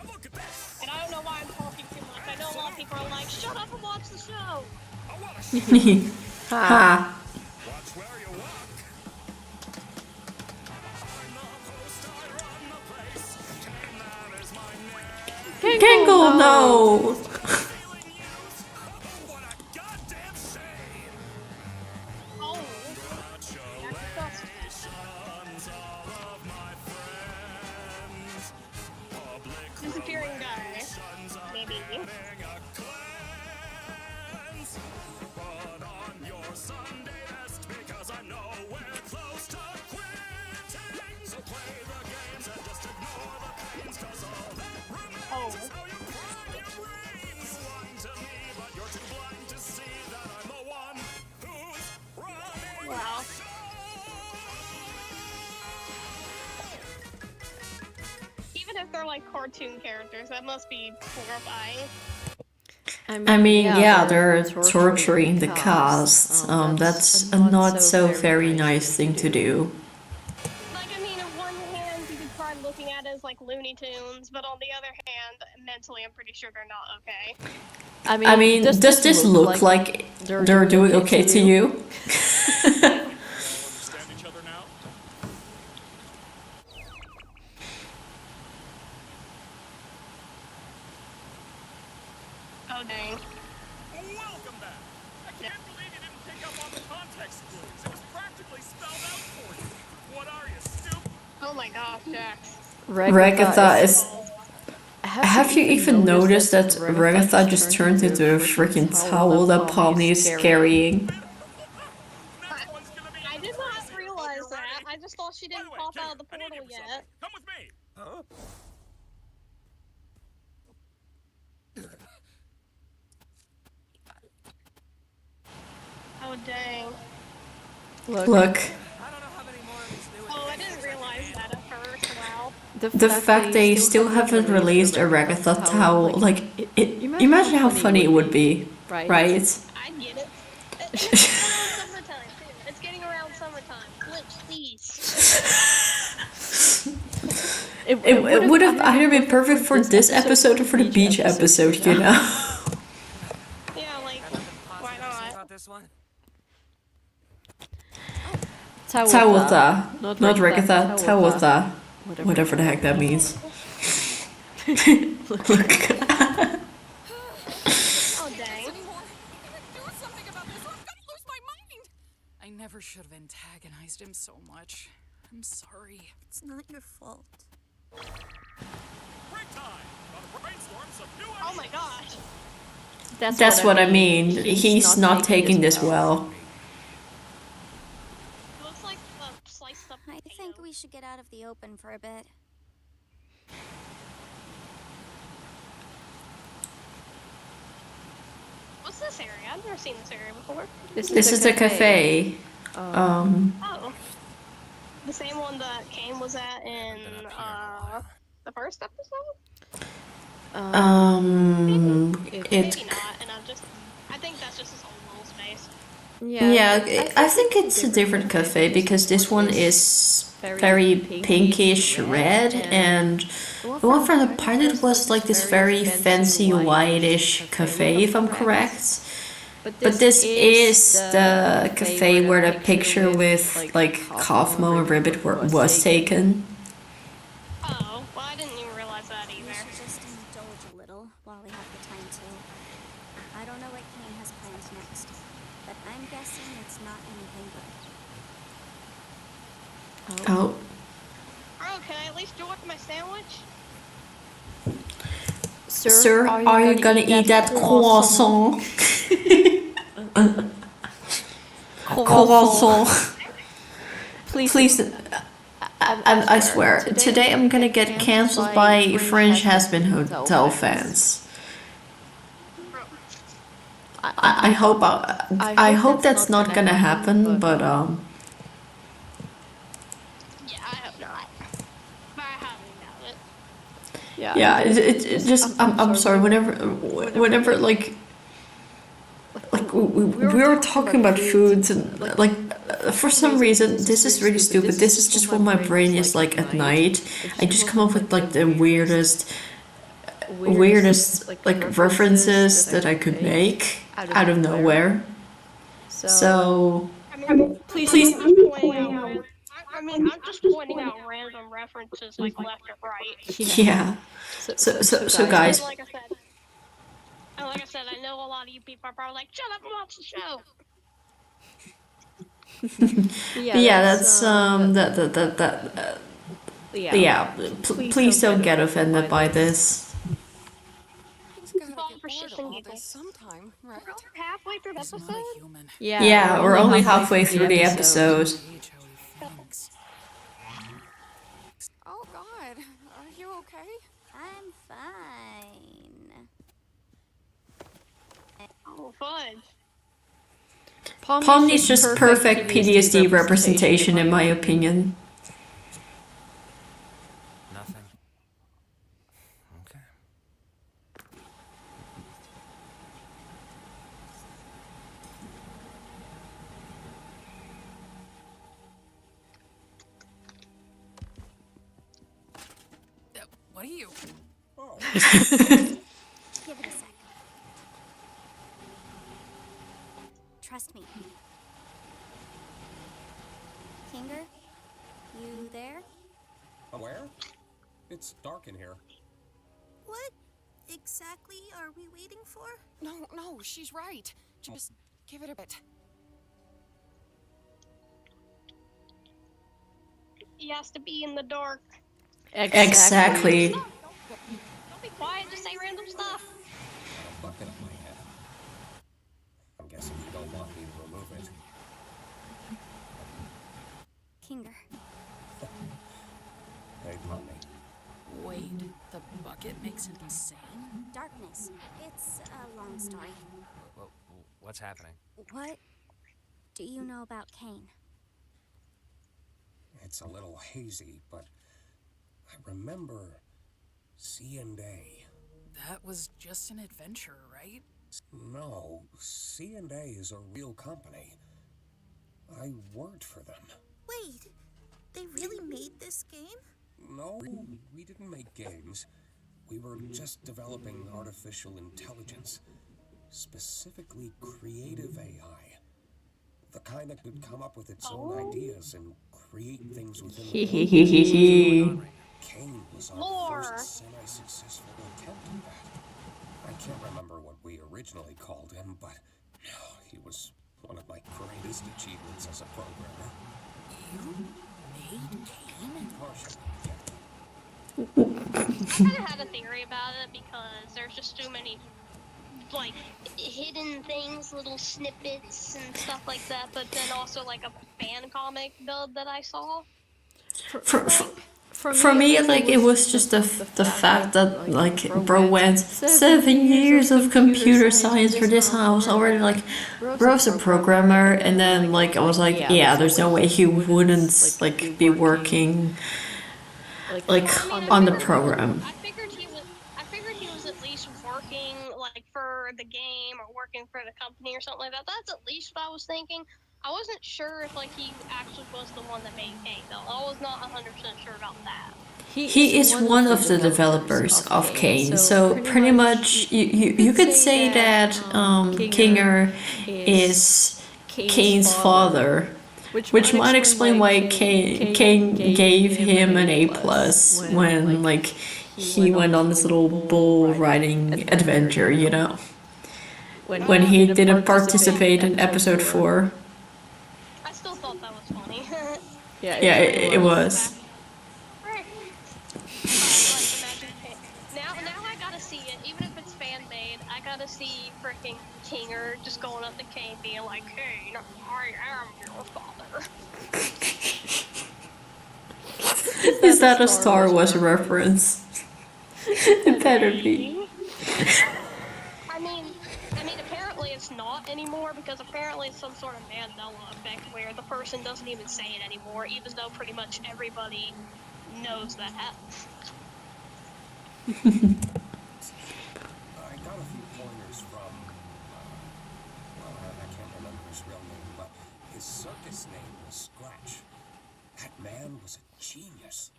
And I don't know why I'm talking too much. I know a lot of people are like, shut up and watch the show! Ha. Gangle, no! Oh, that's disgusting. Disappearing guy. Maybe. Oh. Wow. Even if they're like cartoon characters, that must be horrifying. I mean, yeah, they're torturing the cast. That's a not so very nice thing to do. Like, I mean, on one hand, you could try looking at it as like Looney Looney Tunes, but on the other hand, mentally, I'm pretty sure they're not okay. I mean, does this look like they're doing okay to you? You all understand each other now? Oh, dang. Welcome back. I can't believe you didn't pick up on the context clues. It was practically spelled out for you. What are you, stupid? Oh my gosh, Jax. Regatha is... Have you even noticed that Regatha just turned into a freaking towel that Pomni is carrying? Next one's gonna be I even did not crazier. Hope realize you're that. ready. I just thought she By didn't the way, pop Ginger, out of the I need you portal for yet. something. Come with me. Huh? Oh, dang. Look, I don't know how many more of these new Oh, I didn't realize that at first. Wow. the fact they still haven't released a Regatha towel, like, imagine how funny it would be, right? I get it. It's getting around summertime, too. It's getting around summertime. Flips, please. It would have either been perfect for this episode or for the beach episode, you know? Yeah, like, why not? about this one? Tawatha, not Regatha, Tawatha. Whatever the heck that means. Look. Oh, dang. Do something about this, or I'm gonna lose my mind. I never should have antagonized him so much. I'm sorry. It's not your fault. Break time. Gotta brainstorm some new Oh my gosh. That's what I mean. He's not taking this well. It looks like a sliced up I potato. think we should get out of the open for a bit. What's this area? I've never seen this area before. This is the cafe. Oh. The same one that Kane was at in the first episode? It Maybe not, and I think that's just his own little space. Yeah, I think it's a different cafe because this one is very pinkish red, and the one from the pilot was like this very fancy whitish cafe, if I'm correct. But this is the cafe where the picture with like Kaufmo and Ribbit was taken. Oh, well, I didn't even realize that We either. should just indulge a little while we have the time to. I don't know what Kane has planned next, but I'm guessing it's not anything good. Oh, Oh, can I at least enjoy my sandwich? sir, are you gonna eat that croissant? Croissant. Please, I swear, today I'm gonna get cancelled by French Has-Been Hotel fans. I hope that's not gonna happen, but Yeah, I hope not. But I highly doubt it. yeah, it just I'm sorry. Whenever like we were talking about foods and like for some reason this is really stupid. This is just what my brain is like at night. I just come up with like the weirdest like references that I could make out of nowhere. So I mean, please. I'm just pointing out random references like left or right. yeah. So guys, And like I said, I know a lot of you people are probably like, shut up and watch the show. yeah, that's please don't get offended by this. He's gotta Fall get for bored shits of and all giggles. this sometime, right? We're halfway through the He's not episode. a human. Yeah, we're only halfway through the episode. Gauge how he thinks. Oh God, are you okay? I'm fine. Oh, fun. Pomni's just perfect PTSD representation, in my opinion. Nothing. Okay. What are you? Oh, Give it a sec. Trust me. Kinger, you there? where? It's dark in here. What exactly are we waiting for? No, she's right. Just give it a bit. He has to be in the dark. Exactly. Don't be quiet, just say random stuff. A bucket on my head. I'm guessing you don't want me to remove it. Kinger. Hey, Pomni. Wait, the bucket makes him insane? Darkness. It's a long story. What's happening? What do you know about Kane? It's a little hazy, but I remember C&A. That was just an adventure, right? No, C&A is a real company. I worked for them. Wait, they really made this game? No, we didn't make games. We were just developing artificial intelligence. Specifically creative AI. The kind that could come up with its own ideas and create things within the world. Kane was our first semi-successful attempt at that. I can't remember what we originally called him, but no, he was one of my greatest achievements as a programmer. You made Kane? Partially, I kind of had a theory about it because there's just too many, like, hidden things, little snippets and stuff like that, but then also, like, a fan comic build that I saw. For me, like, it was just the fact that, like, bro went 7 years of computer science for this, and I was already like, bro's a programmer, and then, like, I was like, yeah, there's no way he wouldn't, like, be working, like, on the program. I figured he was at least working, like, for the game or working for the company or something like that. That's at least what I was thinking. I wasn't sure if, like, he actually was the one that made Kane, though. I was not 100% sure about that. He is one of the developers of Kane, so pretty much you could say that Kinger is Kane's father, which might explain why Kane gave him an A+ when, like, he went on this little bull riding adventure, you know, when he didn't participate in episode 4. I still thought that was funny. Yeah, it was. Right. Now I gotta see it, even if it's fan-made, I gotta see frickin' Kinger just going up to Kane being like, hey, I am your father. Is that a Star Wars reference? It better be. I mean, apparently it's not anymore because apparently it's some sort of Mandela effect where the person doesn't even say it anymore, even though pretty much everybody knows that. I got a few pointers from, well, I can't remember his real name, but his circus name was Scratch. That man was a genius.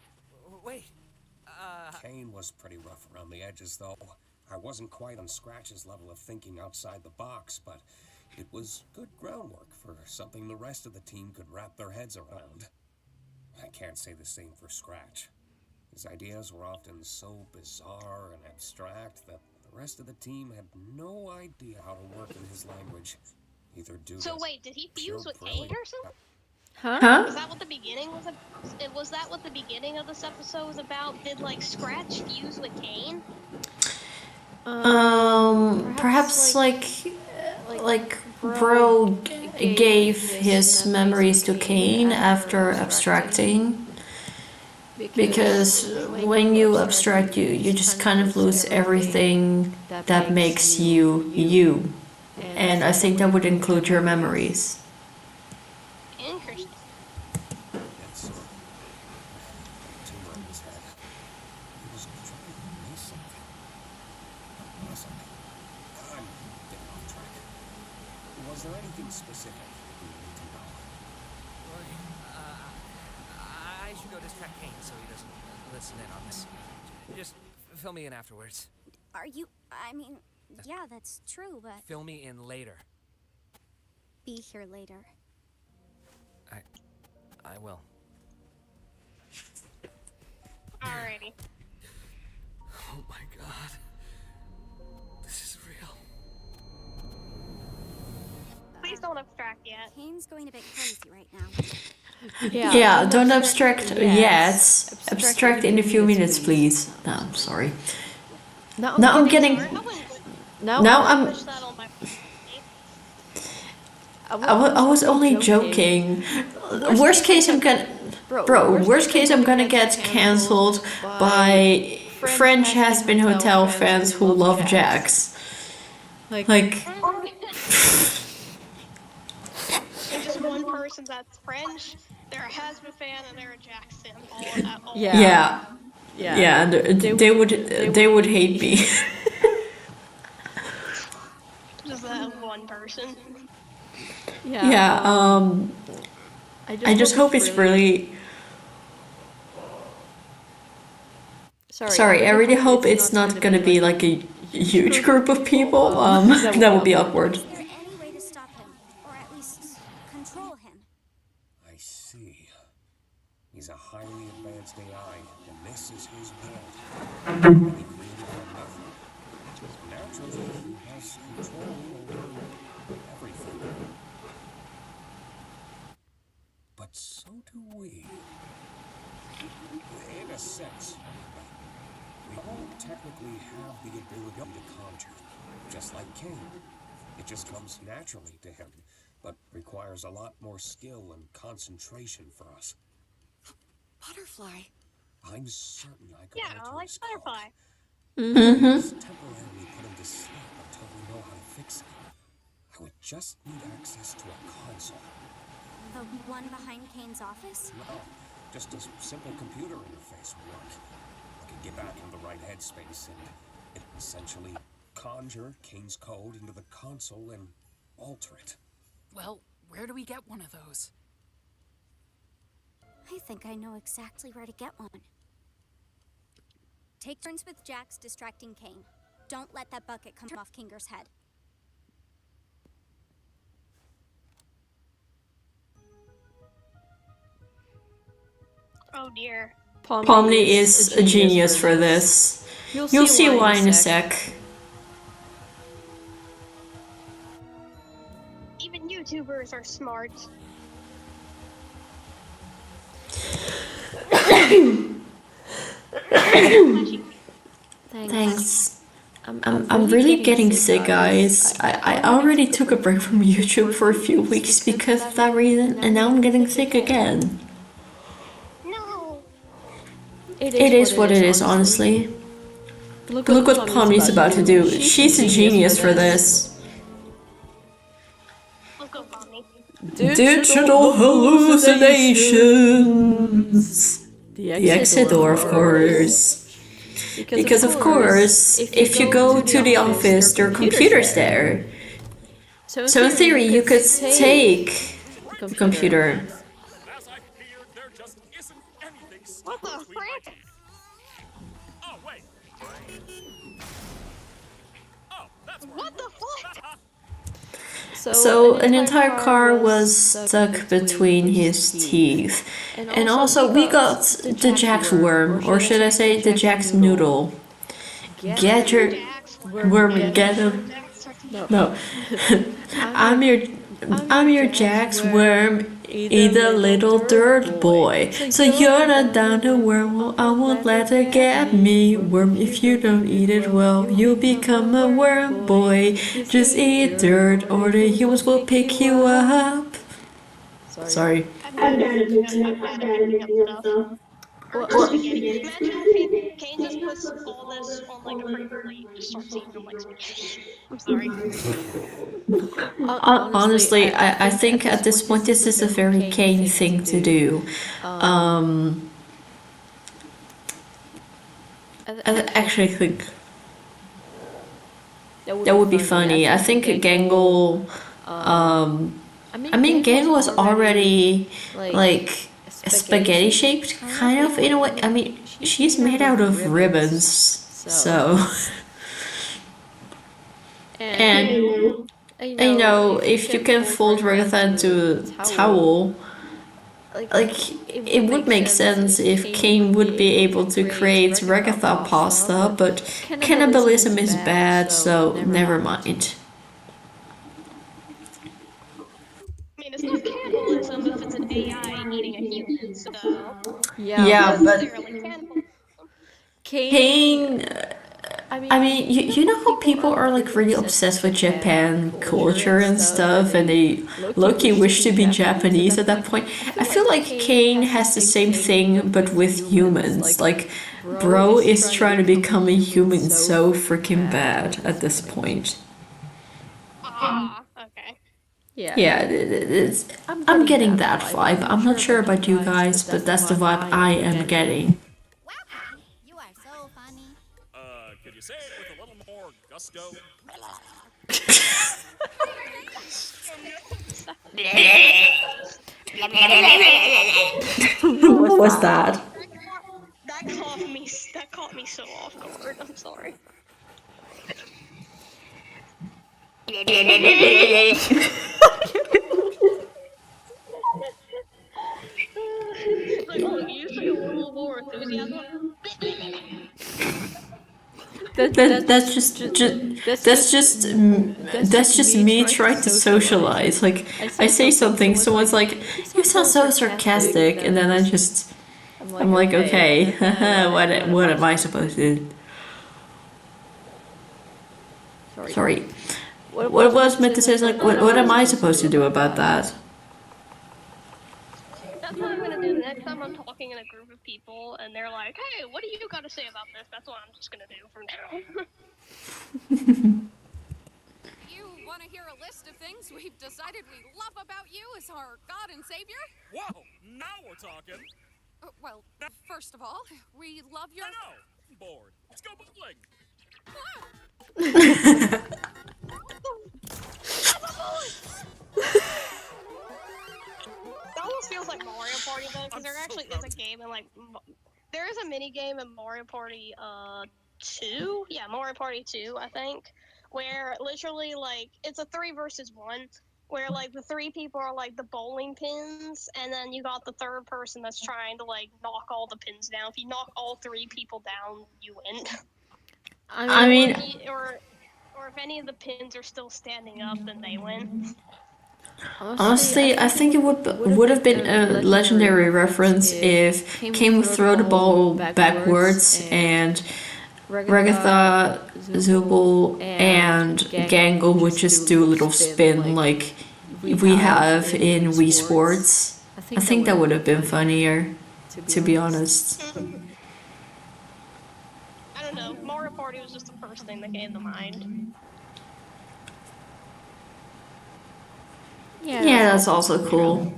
Wait, Kane was pretty rough around the edges, though. I wasn't quite on Scratch's level of thinking outside the box, but it was good groundwork for something the rest of the team could wrap their heads around. I can't say the same for Scratch. His ideas were often so bizarre and abstract that the rest of the team had no idea how to work in his language. Either due So to wait, did he pure fuse with Kane brilliance- or something? Huh? Was that what the beginning was? Was that what the beginning of this episode was about? Did, like, Scratch fuse with Kane? Perhaps like Bro gave his memories to Kane after abstracting. Because when you abstract, you just kind of lose everything that makes you you. And I think that would include your memories. Interesting. It's tumor in his head. He was trying to do something. What was it? I'm getting off track. Was there anything specific we need to know? I should go distract Kane so he doesn't listen in on this. Just fill me in afterwards. Are you... I mean, yeah, that's true, but... Fill me in later. Be here later. I will. Alrighty. Oh my god. This is real. Please don't abstract yet. Kane's going a bit crazy right now. Yeah, don't abstract yet. Abstract in a few minutes, please. No, I'm sorry. Now I'm getting... Now I'm... Push that on my I was only joking. Worst case, I'm gonna... Bro, worst case, I'm gonna get cancelled by French has-been hotel fans who love Jax. Like... There's just one person that's French, they're a Hasbro fan, and they're a Jax fan. All Yeah, and they would hate me. Just that one person. I just hope it's really... Sorry, I really hope it's not gonna be like a huge group of people. That would be awkward. Is there any way to stop him? Or at least control him? I see. He's a highly advanced AI, and this is his world. And he created from nothing. Naturally, he has control over everything. But so do we. In a sense. We all technically have the ability to conjure, just like Kane. It just comes naturally to him, but requires a lot more skill and concentration for us. Butterfly. I'm certain I could Yeah, I alter like his Butterfly. code. Just temporarily put him to sleep until we know how to fix it. I would just need access to a console. The one behind Kane's office? No, just a simple computer interface would work. I could get back in the right headspace and it essentially conjure Kane's code into the console and alter it. Well, where do we get one of those? I think I know exactly where to get one. Take turns with Jax distracting Kane. Don't let that bucket come off Kinger's head. Oh dear. Pomni is a genius for this. You'll see why in a sec. Even YouTubers are smart. Thanks. I'm really getting sick, guys. I already took a break from YouTube for a few weeks because of that reason, and now I'm getting sick again. No. It is what it is, honestly. Look what Pomni's about to do. She's a genius for this. Let's go, Pomni. Digital hallucinations. The exit door, of course. Because of course, if you go to the office, there are computers there. So in theory, you could take the computer. As I feared, there just isn't anything What the stupid like... frick? Oh, wait. Oh, that's What the fuck? So an entire car was stuck between his teeth. And also we got the Jax worm, or should I say the Jax noodle. Get your worm, get him. No. I'm your Jax worm, eat a little dirt boy. So you're not down to worm, well I won't let her get me. Worm, if you don't eat it well, you'll become a worm boy. Just eat dirt or the humans will pick you up. Sorry. I'm bad at mixing up stuff. Or spaghetti. Imagine if Kane just puts all this on like a pretty plate and just starts eating them like spaghetti. I'm sorry. Honestly, I think at this point this is a very Kane thing to do. I actually think that would be funny. I think Gangle. I mean, Gangle was already like spaghetti shaped, kind of in a way. I mean, she's made out of ribbons, so. And you know, if you can fold Ragatha into a towel, like, it would make sense if Cain would be able to create Ragatha pasta, but cannibalism is bad, so never mind. I mean, it's not cannibalism if it's an AI eating a human, so... Yeah, but necessarily cannibalism. Cain, I mean, you know how people are like really obsessed with Japan culture and stuff, and they low-key wish to be Japanese at that point. I feel like Cain has the same thing, but with humans. Like, bro is trying to become a human so freaking bad at this point. Okay. Yeah, I'm getting that vibe. I'm not sure about you guys, but that's the vibe I am getting. You are so funny. Could you say it with a little more gusto? What was that? That caught me so off guard. I'm sorry. Like, oh, you say a little more enthusiasm. That's just me trying to socialize. Like, I say something, someone's like, "You sound so sarcastic," and then I'm like, okay, what am I supposed to do? Sorry. What was meant to say is like, what am I supposed to do about that? That's what I'm gonna do next time I'm talking in a group of people and they're like, hey, what do you gotta say about this? That's what I'm just gonna do from now. You want to hear a list of things we've decided we love about you as our God and Savior? Whoa, now we're talking. Well, first of all, we love your... I know, I'm bored. Let's go bowling. That almost feels like Mario Party though, because there actually is a game in like... There is a mini game in Mario Party 2? Yeah, Mario Party 2, I think. Where literally like, it's a 3 versus 1. Where like the 3 people are like the bowling pins, and then you got the third person that's trying to like knock all the pins down. If you knock all 3 people down, you win. I mean, or if any of the pins are still standing up, then they win. honestly, I think it would have been a legendary reference if Cain would throw the ball backwards and Ragatha, Zubul, and Gangle would just do a little spin like we have in Wii Sports. I think that would have been funnier, to be honest. I don't know. Mario Party was just the first thing that came to mind. Yeah, that's also cool.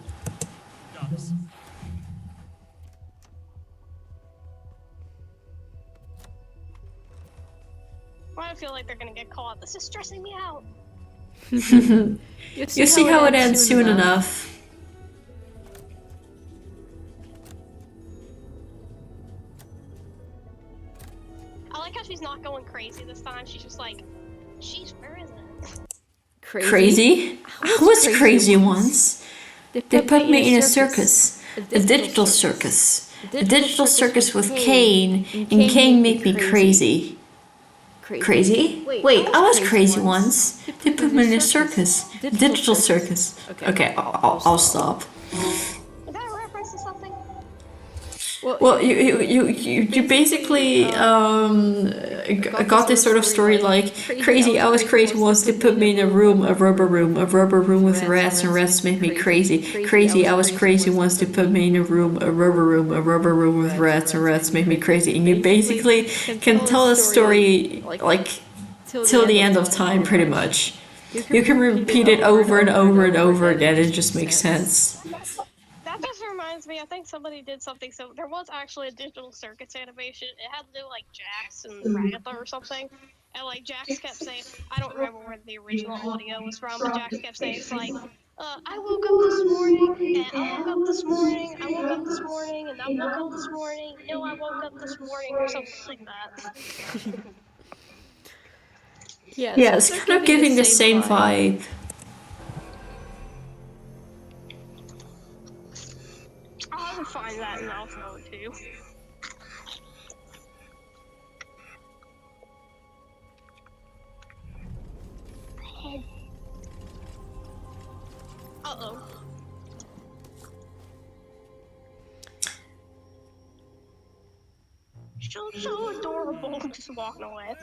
I feel like they're gonna get caught. This is stressing me out. You'll see how it ends soon enough. I like how she's not going crazy this time. She's just like, she's where is it? Crazy? I was crazy once. They put me in a circus. A digital circus. A digital circus with Cain, and Cain made me crazy. Crazy? Wait, I was crazy once. They put me in a circus. Digital circus. Okay, I'll stop. Is that a reference to something? Well, you basically got this sort of story like, crazy, I was crazy once, they put me in a rubber room with rats, and rats made me crazy. Crazy, I was crazy once, they put me in a rubber room with rats, and rats made me crazy. And you basically can tell a story like till the end of time, pretty much. You can repeat it over and over and over again, it just makes sense. That just reminds me, I think somebody did something, so there was actually a digital circuits animation. It had to do like Jax and Ragatha or something. And like Jax kept saying, I don't remember where the original audio was from, but Jax kept saying, it's like, I woke up this morning, and I woke up this morning, I woke up this morning, and I woke up this morning. No, I woke up this morning, or something like that. Yeah, it's kind of giving the same vibe. I'll have to find that and I'll show it to you. Uh-oh. So adorable, just walking away.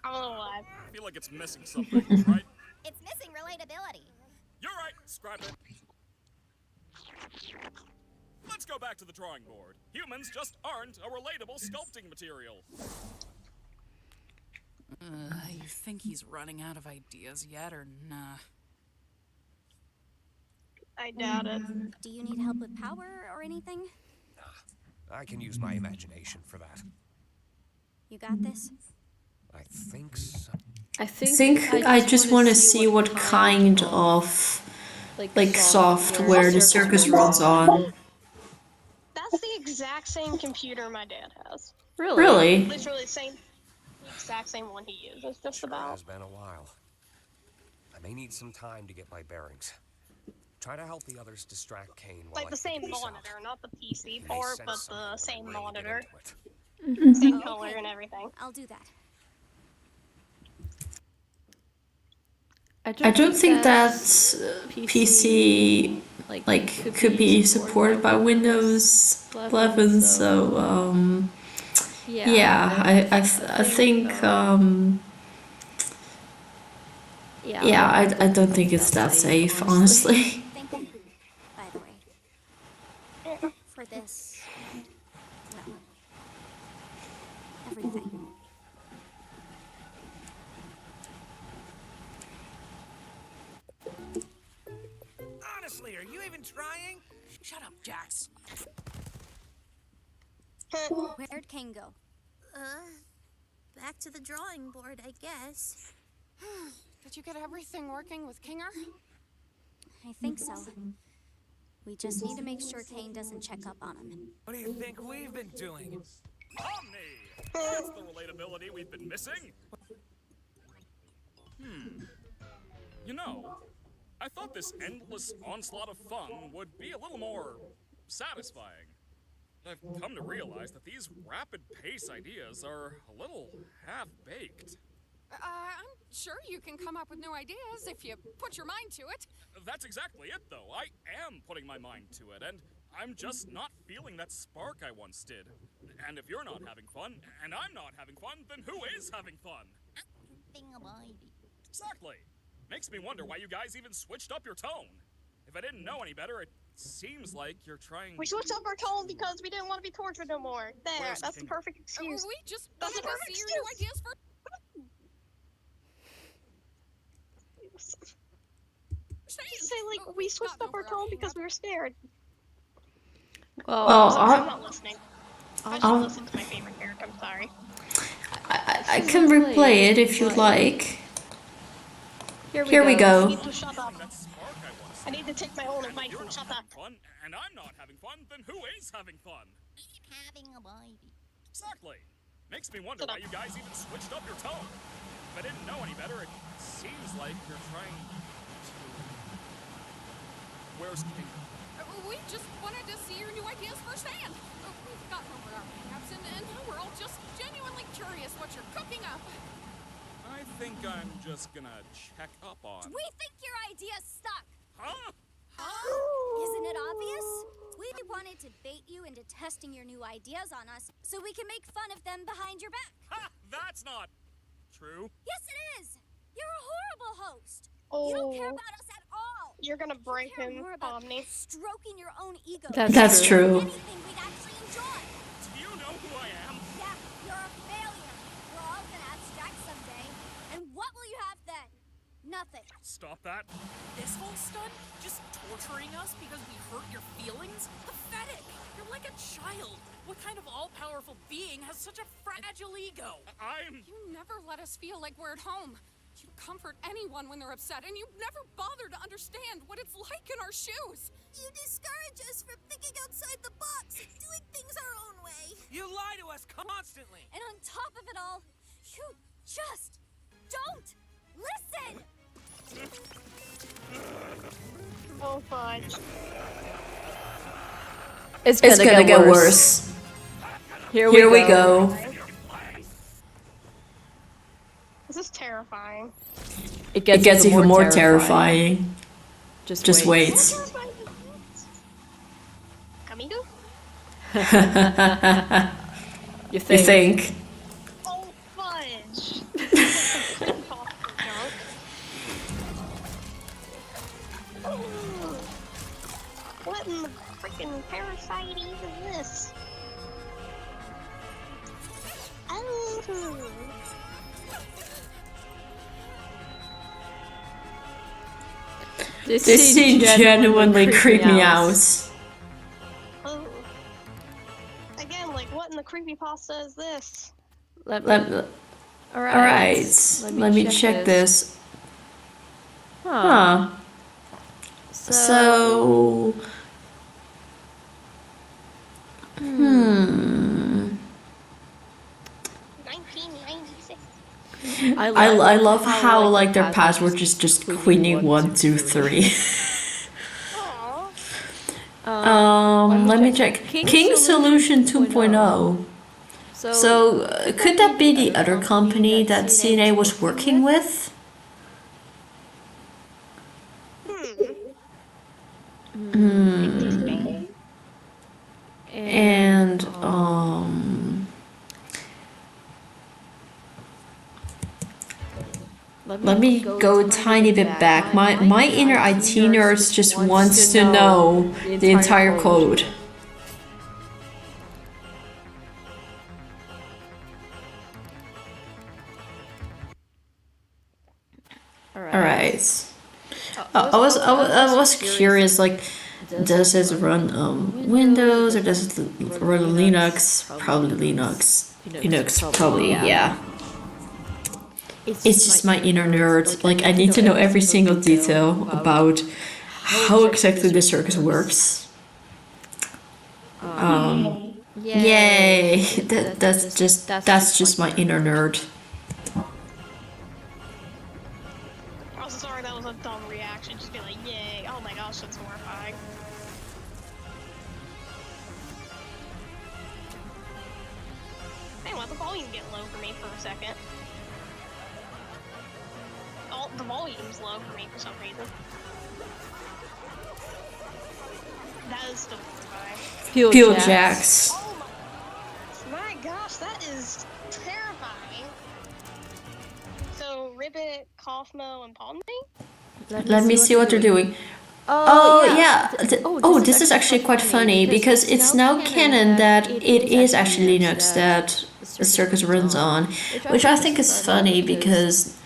I don't know why. I feel like it's missing something, right? It's missing relatability. You're right, scrap it. Let's go back to the drawing board. Humans just aren't a relatable sculpting material. You think he's running out of ideas yet, or nah? I doubt it. Do you need help with power or anything? I can use my imagination for that. You got this? I think so. I think I just want to see what kind of like software the circus runs on. That's the exact same computer my dad has. Really? Literally the exact same one he uses, just Sure about. has been a while. I may need some time to get my bearings. Try to help the others distract Kane while Like I the same figure this out. monitor, not the PC May port, sense but something the when I same really get monitor. into it. Same color and everything. I'll do that. I don't think that PC like could be supported by Windows 11, so yeah, I think I don't think it's that safe, honestly. Thank you, by the way. For this. No. Everything. Honestly, are you even trying? Shut up, Jax. Where'd Kane go? Back to the drawing board, I guess. Did you get everything working with Kinger? I think so. We just need to make sure Kane doesn't check up on him. What do you think we've been doing? Omni! That's the relatability we've been missing. You know, I thought this endless onslaught of fun would be a little more satisfying. I've come to realize that these rapid pace ideas are a little half-baked. I'm sure you can come up with new ideas if you put your mind to it. That's exactly it, though. I am putting my mind to it, and I'm just not feeling that spark I once did. And if you're not having fun, and I'm not having fun, then who is having fun? Exactly. Makes me wonder why you guys even switched up your tone. If I didn't know any better, it seems like you're trying... We switched up our tone because we didn't want to be tortured no more. There, Where's that's the Kinger? perfect excuse. We just That's wanted a to perfect see your new excuse. ideas for... Say, like, we switched up our tone because we were scared. Well, I'm not listening. I just listened to my favorite character, I'm sorry. I can replay it if you'd like. Here we I go. need to shut up. That spark I once I need to take my own advice You're and not shut having up. fun, and I'm not having fun, then who is having fun? Exactly. Makes me wonder why you guys even switched up your tone. If I didn't know any better, it seems like you're trying to... Where's King? We just wanted to see your new ideas firsthand. We've gotten over our hangups, and we're all just genuinely curious what you're cooking up. I think I'm just gonna check up on... We think your idea stuck! Huh? Isn't it obvious? We wanted to bait you into testing your new ideas on us so we can make fun of them behind your back. Ha! That's not... true. Yes, it is! You're a horrible host! You don't care about us at all! You're gonna break You care him, more about Omni. stroking your own ego. That's true. Anything we'd actually enjoy. Do you know who I am? Yeah, you're a failure. We're all gonna abstract someday. And what will you have then? Nothing. Stop that. This whole stunt? Just torturing us because we hurt your feelings? Pathetic! You're like a child. What kind of all-powerful being has such a fragile ego? I'm... You never let us feel like we're at home. You comfort anyone when they're upset, and you never bother to understand what it's like in our shoes. You discourage us from thinking outside the box and doing things our own way. You lie to us constantly. And on top of it all, you just don't listen! Oh, fudge. It's gonna get worse. Here we go. This is terrifying. It gets even more terrifying. Just wait. Amigo? You think? Oh, fudge. What in the freaking parasite is this? Oh. This scene genuinely creeped me out. Oh. Again, like, what in the creepypasta is this? Alright, let me check this. Huh. So... 1996. I love how like their password is just Queenie123. Let me check. King Solution 2.0. So could that be the other company that CNA was working with? And let me go a tiny bit back. My inner IT nurse just wants to know the entire code. Alright. I was curious, like, does this run Windows or does it run Linux? Probably Linux. Linux, probably, yeah. It's just my inner nerd. Like, I need to know every single detail about how exactly the circus works. Yay! That's just my inner nerd. I'm so sorry, that was a dumb reaction. Just be like, yay. Oh my gosh, that's horrifying. Hey, why the volume get low for me for a second? Oh, the volume's low for me for some reason. That is still horrifying. Peel Jacks. Oh my gosh, that is terrifying. So, Ribbit, Kaufmo, and Palme? Let me see what they're doing. Oh yeah. This is actually quite funny because it's now canon that it is actually Linux that the circus runs on, which I think is funny because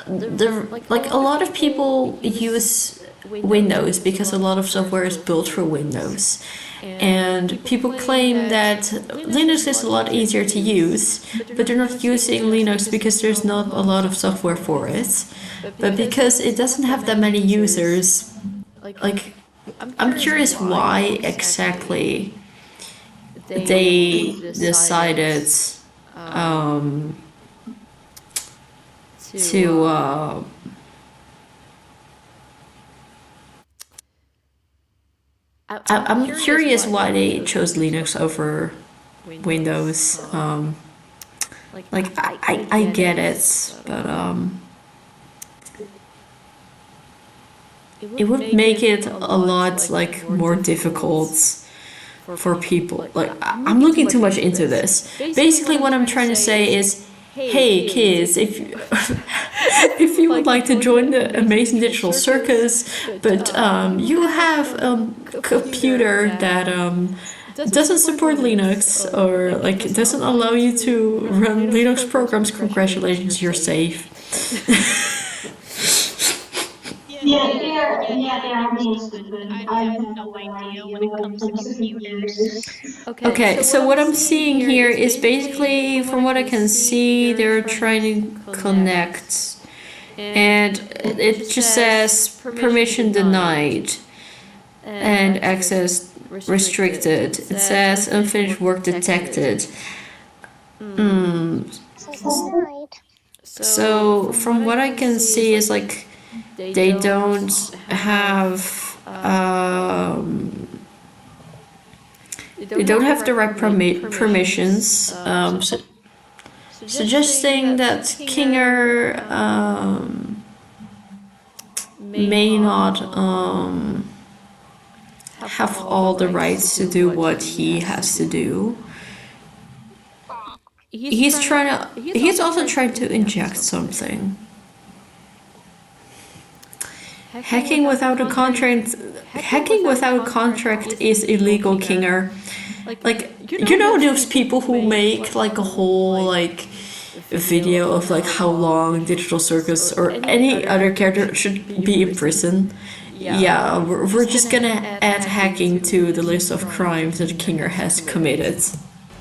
a lot of people use Windows because a lot of software is built for Windows. And people claim that Linux is a lot easier to use, but they're not using Linux because there's not a lot of software for it. But because it doesn't have that many users, like, I'm curious why exactly they decided to I'm curious why they chose Linux over Windows. I get it, but it would make it a lot like more difficult for people. Like, I'm looking too much into this. Basically, what I'm trying to say is, hey kids, if you would like to join the amazing digital circus, but you have a computer that doesn't support Linux or like doesn't allow you to run Linux programs, congratulations, you're safe. I have no idea when it comes to computers. Okay, so what I'm seeing here is basically, from what I can see, they're trying to connect and it just says permission denied and access restricted. It says unfinished work detected. So from what I can see is like they don't have the right permissions, suggesting that Kinger may not have all the rights to do what he has to do. He's also trying to inject something. Hacking without a contract is illegal, Kinger. Like, you know those people who make like a whole like video of like how long Digital Circus or any other character should be in prison? Yeah, we're just gonna add hacking to the list of crimes that Kinger has committed.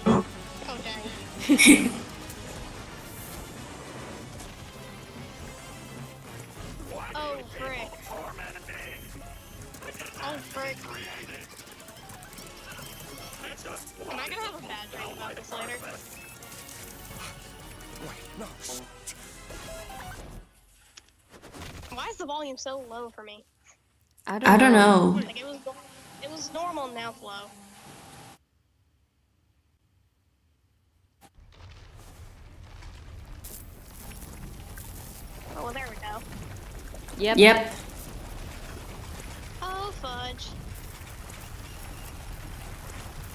Okay. Oh, frick. Oh, frick. Am I gonna have a bad dream about this later? Why is the volume so low for me? I don't know. Like, it was normal, now it's low. Oh, well, there we go. Yep. Oh, fudge.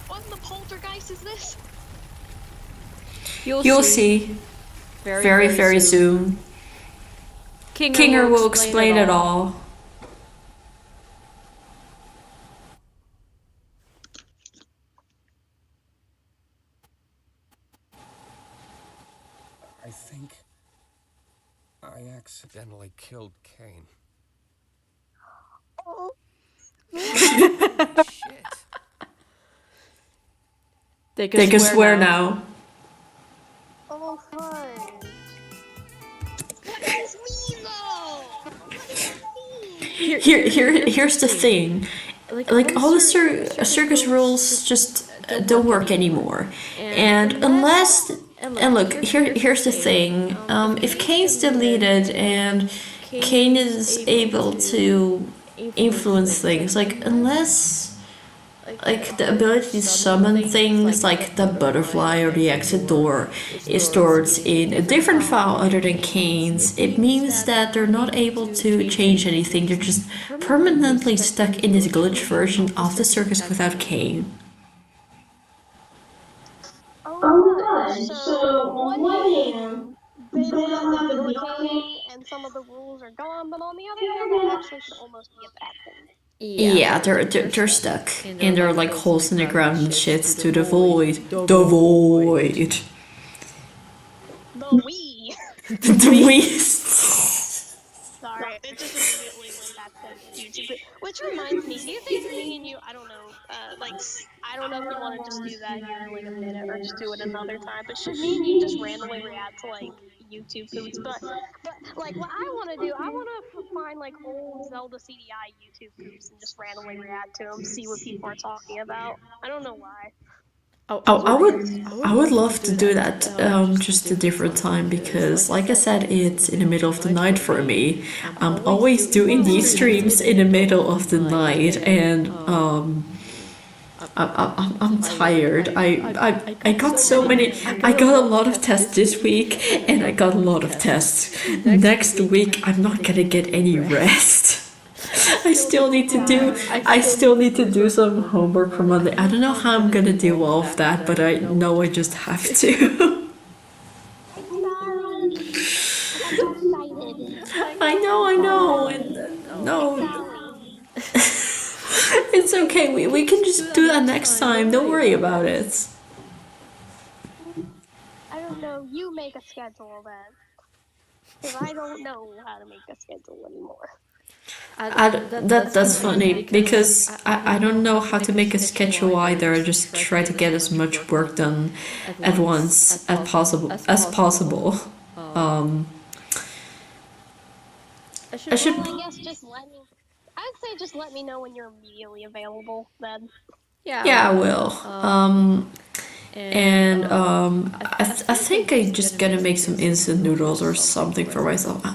What in the poltergeist is this? You'll see. Very soon. Kinger will explain it all. I think I accidentally killed Kane. Oh. Shit. They can swear now. Oh, fudge. What does this mean, though? What does this mean? Here's the thing. Like all the circus rules just don't work anymore. And unless look, here's the thing. If Kane's deleted and Kane is able to influence things, like unless like the ability to summon things like the butterfly or the exit door is stored in a different file other than Kane's, it means that they're not able to change anything. They're just permanently stuck in this glitch version of the circus without Kane. Oh, so on one hand, they don't have the ability Kane, and some of the rules are gone, but on the other hand, that actually could almost be a bad thing. Yeah, they're stuck. And there are like holes in the ground and shit to the void. The void. The we. The we. Sorry, it just immediately went back to YouTube. Which reminds me, do you think me and you, I don't know, I don't know if you want to just do that here in like a minute or just do it another time, but should me and you just randomly react to like YouTube foods? But like what I want to do, I want to find like old Zelda CDI YouTube foods and just randomly react to them, see what people are talking about. I don't know why. I would love to do that just a different time because like I said, it's in the middle of the night for me. I'm always doing these streams in the middle of the night and I'm tired. I got so many. I got a lot of tests this week and I got a lot of tests. Next week I'm not gonna get any rest. I still need to do some homework for Monday. I don't know how I'm gonna do all of that, but I know I just have to. I know, and no. It's okay, we can just do that next time, don't worry about it. I don't know, you make a schedule then. Because I don't know how to make a schedule anymore. That's funny because I don't know how to make a schedule either. I just try to get as much work done at once as possible. I should. Well, I guess just let me. I'd say just let me know when you're immediately available. Then. Yeah, I will. I think I'm just gonna make some instant noodles or something for myself.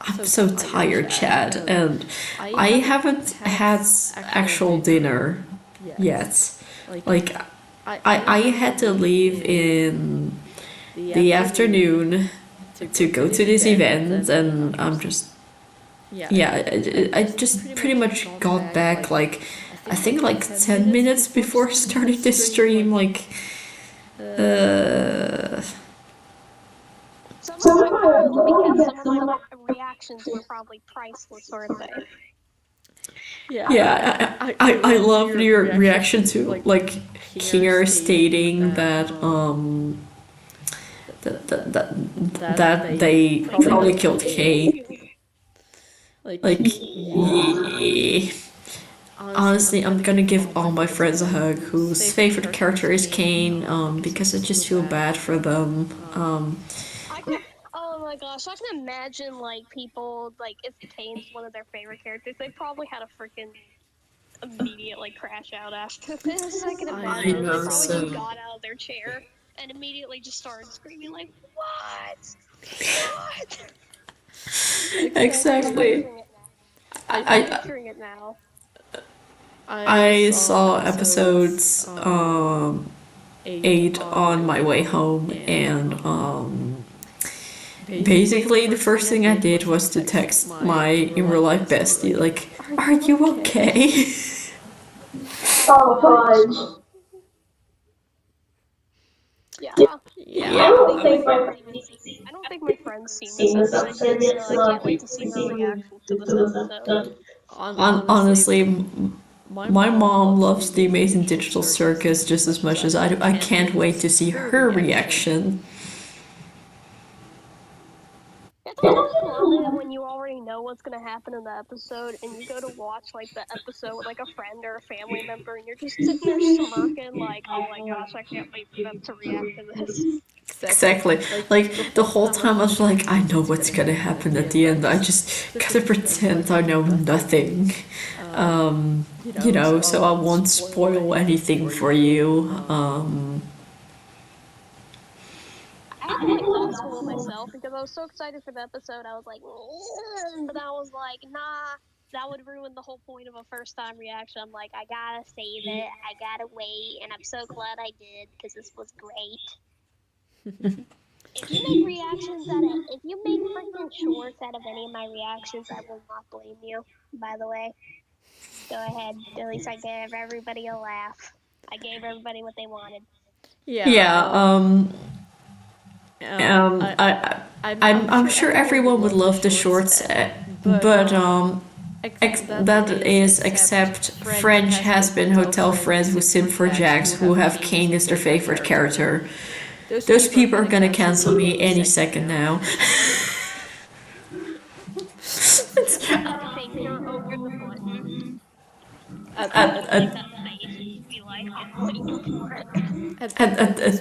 I'm so tired, Chad, and I haven't had actual dinner yet. Like, I had to leave in the afternoon to go to this event, and I'm just I just pretty much got back like I think like 10 minutes before starting this stream. Like, Some of my because some of my reactions were probably priceless, weren't they? yeah, I loved your reaction to like Kier stating that that they probably killed Kate. Like, yeah. Honestly, I'm gonna give all my friends a hug whose favorite character is Kane, because I just feel bad for them. Oh my gosh, I can imagine like people like if Kane's one of their favorite characters, they probably had a freaking immediate like crash out after this. I can imagine they probably just got out of their chair and immediately just started screaming like, "What? What?" Exactly. I'm picturing it now. I saw episodes 8 on my way home, and basically the first thing I did was to text my in real life bestie, like, "Are you okay?" Oh gosh. Yeah. I don't think my I don't think my friend's seen this episode yet, so I can't wait to see her reaction to this episode. Honestly, my mom loves the Amazing Digital Circus just as much as I do. I can't wait to see her reaction. It's also love it when you already know what's gonna happen in the episode, and you go to watch like the episode with like a friend or a family member, and you're just sitting there smirking like, "Oh my gosh, I can't wait for them to react to this." Exactly. Like, the whole time I was like, I know what's gonna happen at the end. I just gotta pretend I know nothing. You know, so I won't spoil anything for you. I had to like not spoil myself because I was so excited for the episode. I was like, but I was like, nah, that would ruin the whole point of a first time reaction. I'm like, I gotta save it. I gotta wait, and I'm so glad I did because this was great. If you make reactions out of, if you make freaking shorts out of any of my reactions, I will not blame you. By the way, go ahead. At least I gave everybody a laugh. I gave everybody what they wanted. I'm sure everyone would love the shorts, but that is except French has-been hotel friends who simp for Jax who have Kane as their favorite character. Those people are gonna cancel me any second now. At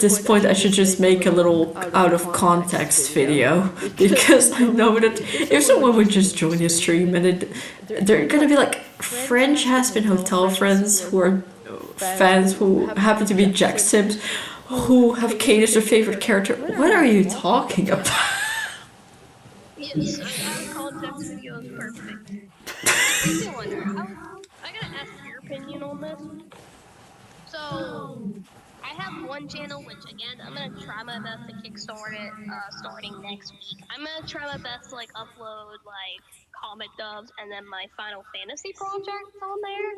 this point, I should just make a little out of context video, because I know that if someone would just join the stream and they're gonna be like, French has-been hotel friends who are fans who happen to be Jack Sims who have Kane as their favorite character. What are you talking about? Yes, out of context video is perfect. Makes me wonder. I gotta ask your opinion on this. So, I have one channel, which again, I'm gonna try my best to kickstart it, starting next week. I'm gonna try my best to like upload like comic dubs and then my Final Fantasy projects on there.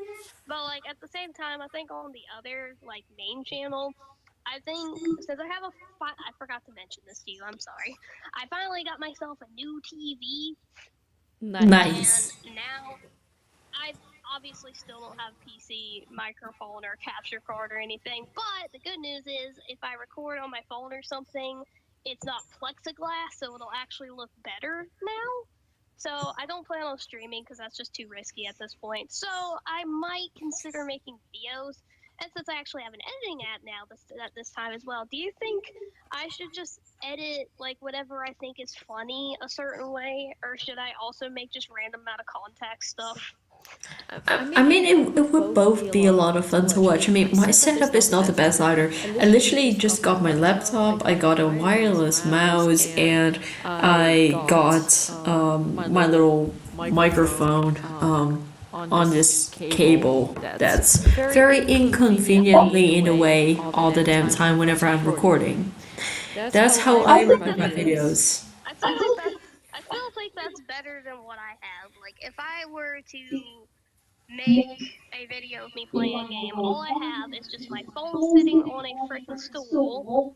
But like at the same time, I think on the other like main channel, I think since I have I forgot to mention this to you. I'm sorry. I finally got myself a new TV. Nice. And now I obviously still don't have PC microphone or capture card or anything, but the good news is if I record on my phone or something, it's not plexiglass, so it'll actually look better now. So I don't plan on streaming because that's just too risky at this point. So I might consider making videos, And since I actually have an editing app now at this time as well, do you think I should just edit like whatever I think is funny a certain way, or should I also make just random out of context stuff? I mean, it would both be a lot of fun to watch. I mean, my setup is not the best either. I literally just got my laptop, I got a wireless mouse, and I got my little microphone on this cable that's very inconveniently in a way all the damn time whenever I'm recording. That's how I record my videos. I feel like that's better than what I have. Like if I were to make a video of me playing a game, all I have is just my phone sitting on a freaking stool,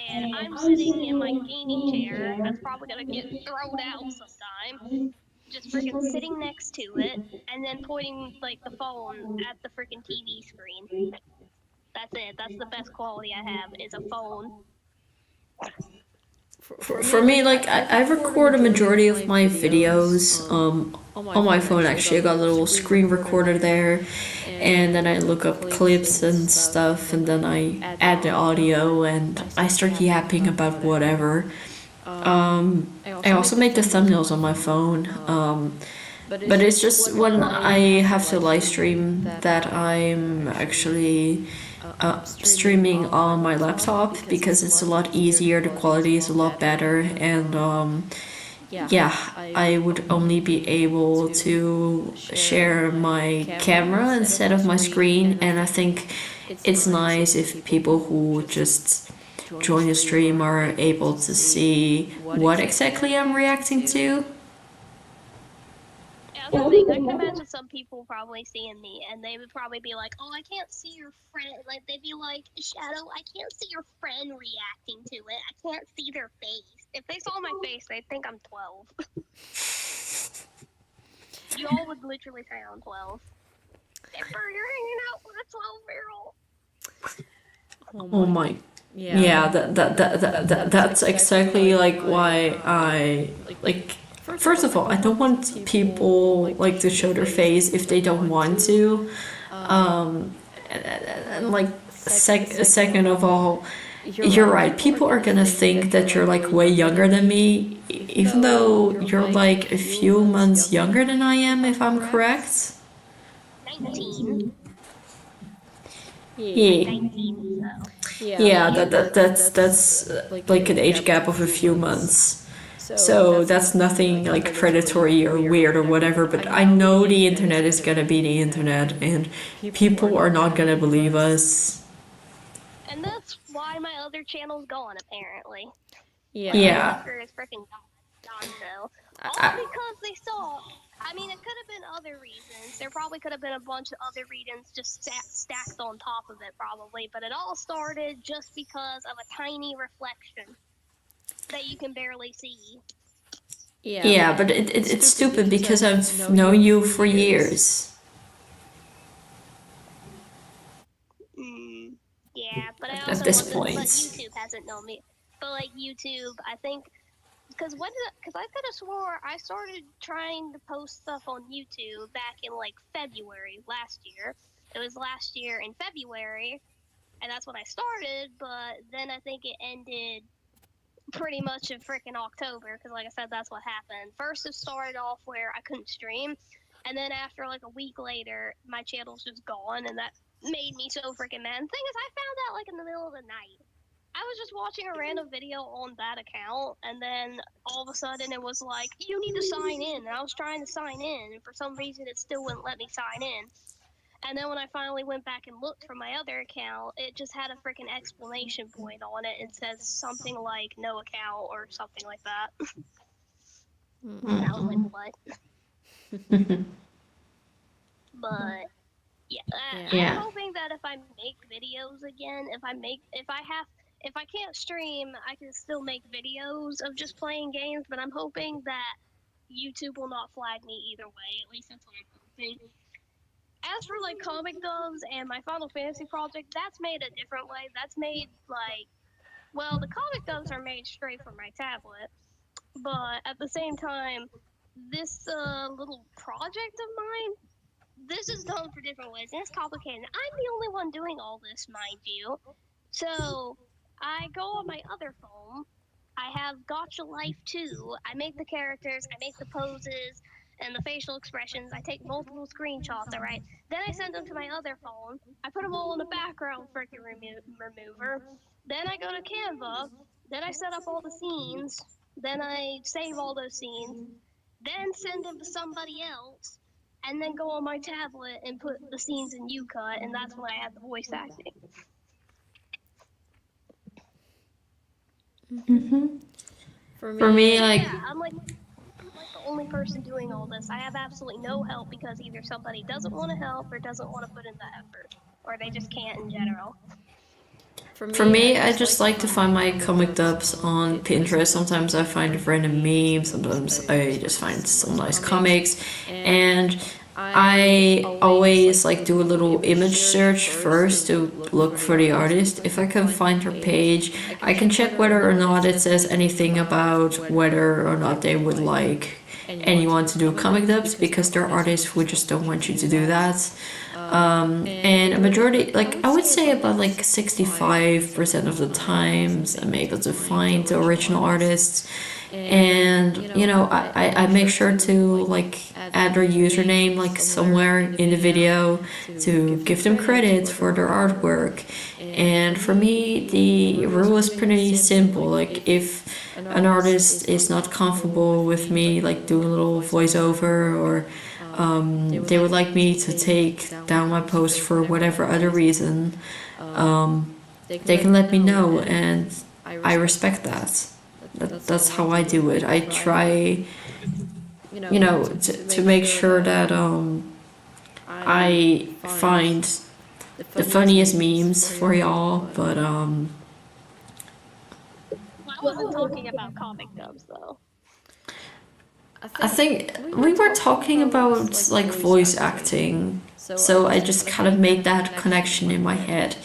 and I'm sitting in my gaming chair that's probably gonna get thrown out sometime, just freaking sitting next to it, and then pointing like the phone at the freaking TV screen. That's it. That's the best quality I have is a phone. For me, like, I record a majority of my videos on my phone, actually. I got a little screen recorder there, and then I look up clips and stuff, and then I add the audio, and I start yapping about whatever. I also make the thumbnails on my phone, but it's just when I have to live stream that I'm actually streaming on my laptop, because it's a lot easier, the quality is a lot better, and yeah, I would only be able to share my camera instead of my screen, and I think it's nice if people who just join the stream are able to see what exactly I'm reacting to. Yeah, that's the thing. I can imagine some people probably seeing me, and they would probably be like, "Oh, I can't see your friend." Like they'd be like, "Shadow, I can't see your friend reacting to it. I can't see their face." If they saw my face, they'd think I'm 12. You all would literally say I'm 12. Dipper, you're hanging out with a 12-year-old. Oh my. Yeah, that's exactly like why I like. First of all, I don't want people like to show their face if they don't want to. And like second of all, you're right. People are gonna think that you're like way younger than me, even though you're like a few months younger than I am, if I'm correct. 19. Yeah. 19, so. Yeah, that's like an age gap of a few months. So that's nothing like predatory or weird or whatever, but I know the internet is gonna be the internet, and people are not gonna believe us. And that's why my other channel's gone, apparently. Yeah. Is freaking gone, so. All because they saw. I mean, it could have been other reasons. There probably could have been a bunch of other reasons just stacked on top of it, probably. But it all started just because of a tiny reflection that you can barely see. Yeah, but it's stupid because I've known you for years. Yeah, but I At also this wasn't, point. but YouTube hasn't known me. But like YouTube, I think, because I could have swore I started trying to post stuff on YouTube back in like February last year. It was last year in February, and that's when I started. But then I think it ended pretty much in freaking October, because like I said, that's what happened. First, it started off where I couldn't stream, and then after like a week later, my channel's just gone, and that made me so freaking mad. And the thing is, I found out like in the middle of the night. I was just watching a random video on that account, and then all of a sudden it was like, you need to sign in. And I was trying to sign in, and for some reason it still wouldn't let me sign in. And then when I finally went back and looked for my other account, it just had a freaking exclamation point on it. It says something like no account or something like that. And I was like, what? But yeah, I'm hoping that if I make videos again, if I can't stream, I can still make videos of just playing games, but I'm hoping that YouTube will not flag me either way. At least that's what I'm hoping. As for like comic dubs and my Final Fantasy project, that's made a different way. That's made like, well, the comic dubs are made straight from my tablet, but at the same time, this little project of mine, this is done for different ways, and it's complicated. I'm the only one doing all this, mind you. So I go on my other phone. I have Gotcha Life too. I make the characters, I make the poses, and the facial expressions. I take multiple screenshots, alright? Then I send them to my other phone. I put them all in the background freaking remover. Then I go to Canva. Then I set up all the scenes. Then I save all those scenes. Then send them to somebody else. And then go on my tablet and put the scenes in UCut, and that's when I add the voice acting. For me, like, Yeah, I'm like the only person doing all this. I have absolutely no help because either somebody doesn't want to help or doesn't want to put in the effort, or they just can't in general. for me, I just like to find my comic dubs on Pinterest. Sometimes I find random memes, sometimes I just find some nice comics, and I always like do a little image search first to look for the artist. If I can find her page, I can check whether or not it says anything about whether or not they would like anyone to do comic dubs, because there are artists who just don't want you to do that. And a majority, like I would say about like 65% of the times I'm able to find the original artists. And I make sure to like add their username like somewhere in the video to give them credit for their artwork. And for me, the rule is pretty simple. Like if an artist is not comfortable with me like doing a little voiceover, or they would like me to take down my post for whatever other reason, they can let me know, and I respect that. That's how I do it. I try, to make sure that I find the funniest memes for y'all, but Well, I wasn't talking about comic dubs though. I think we were talking about like voice acting, so I just kind of made that connection in my head.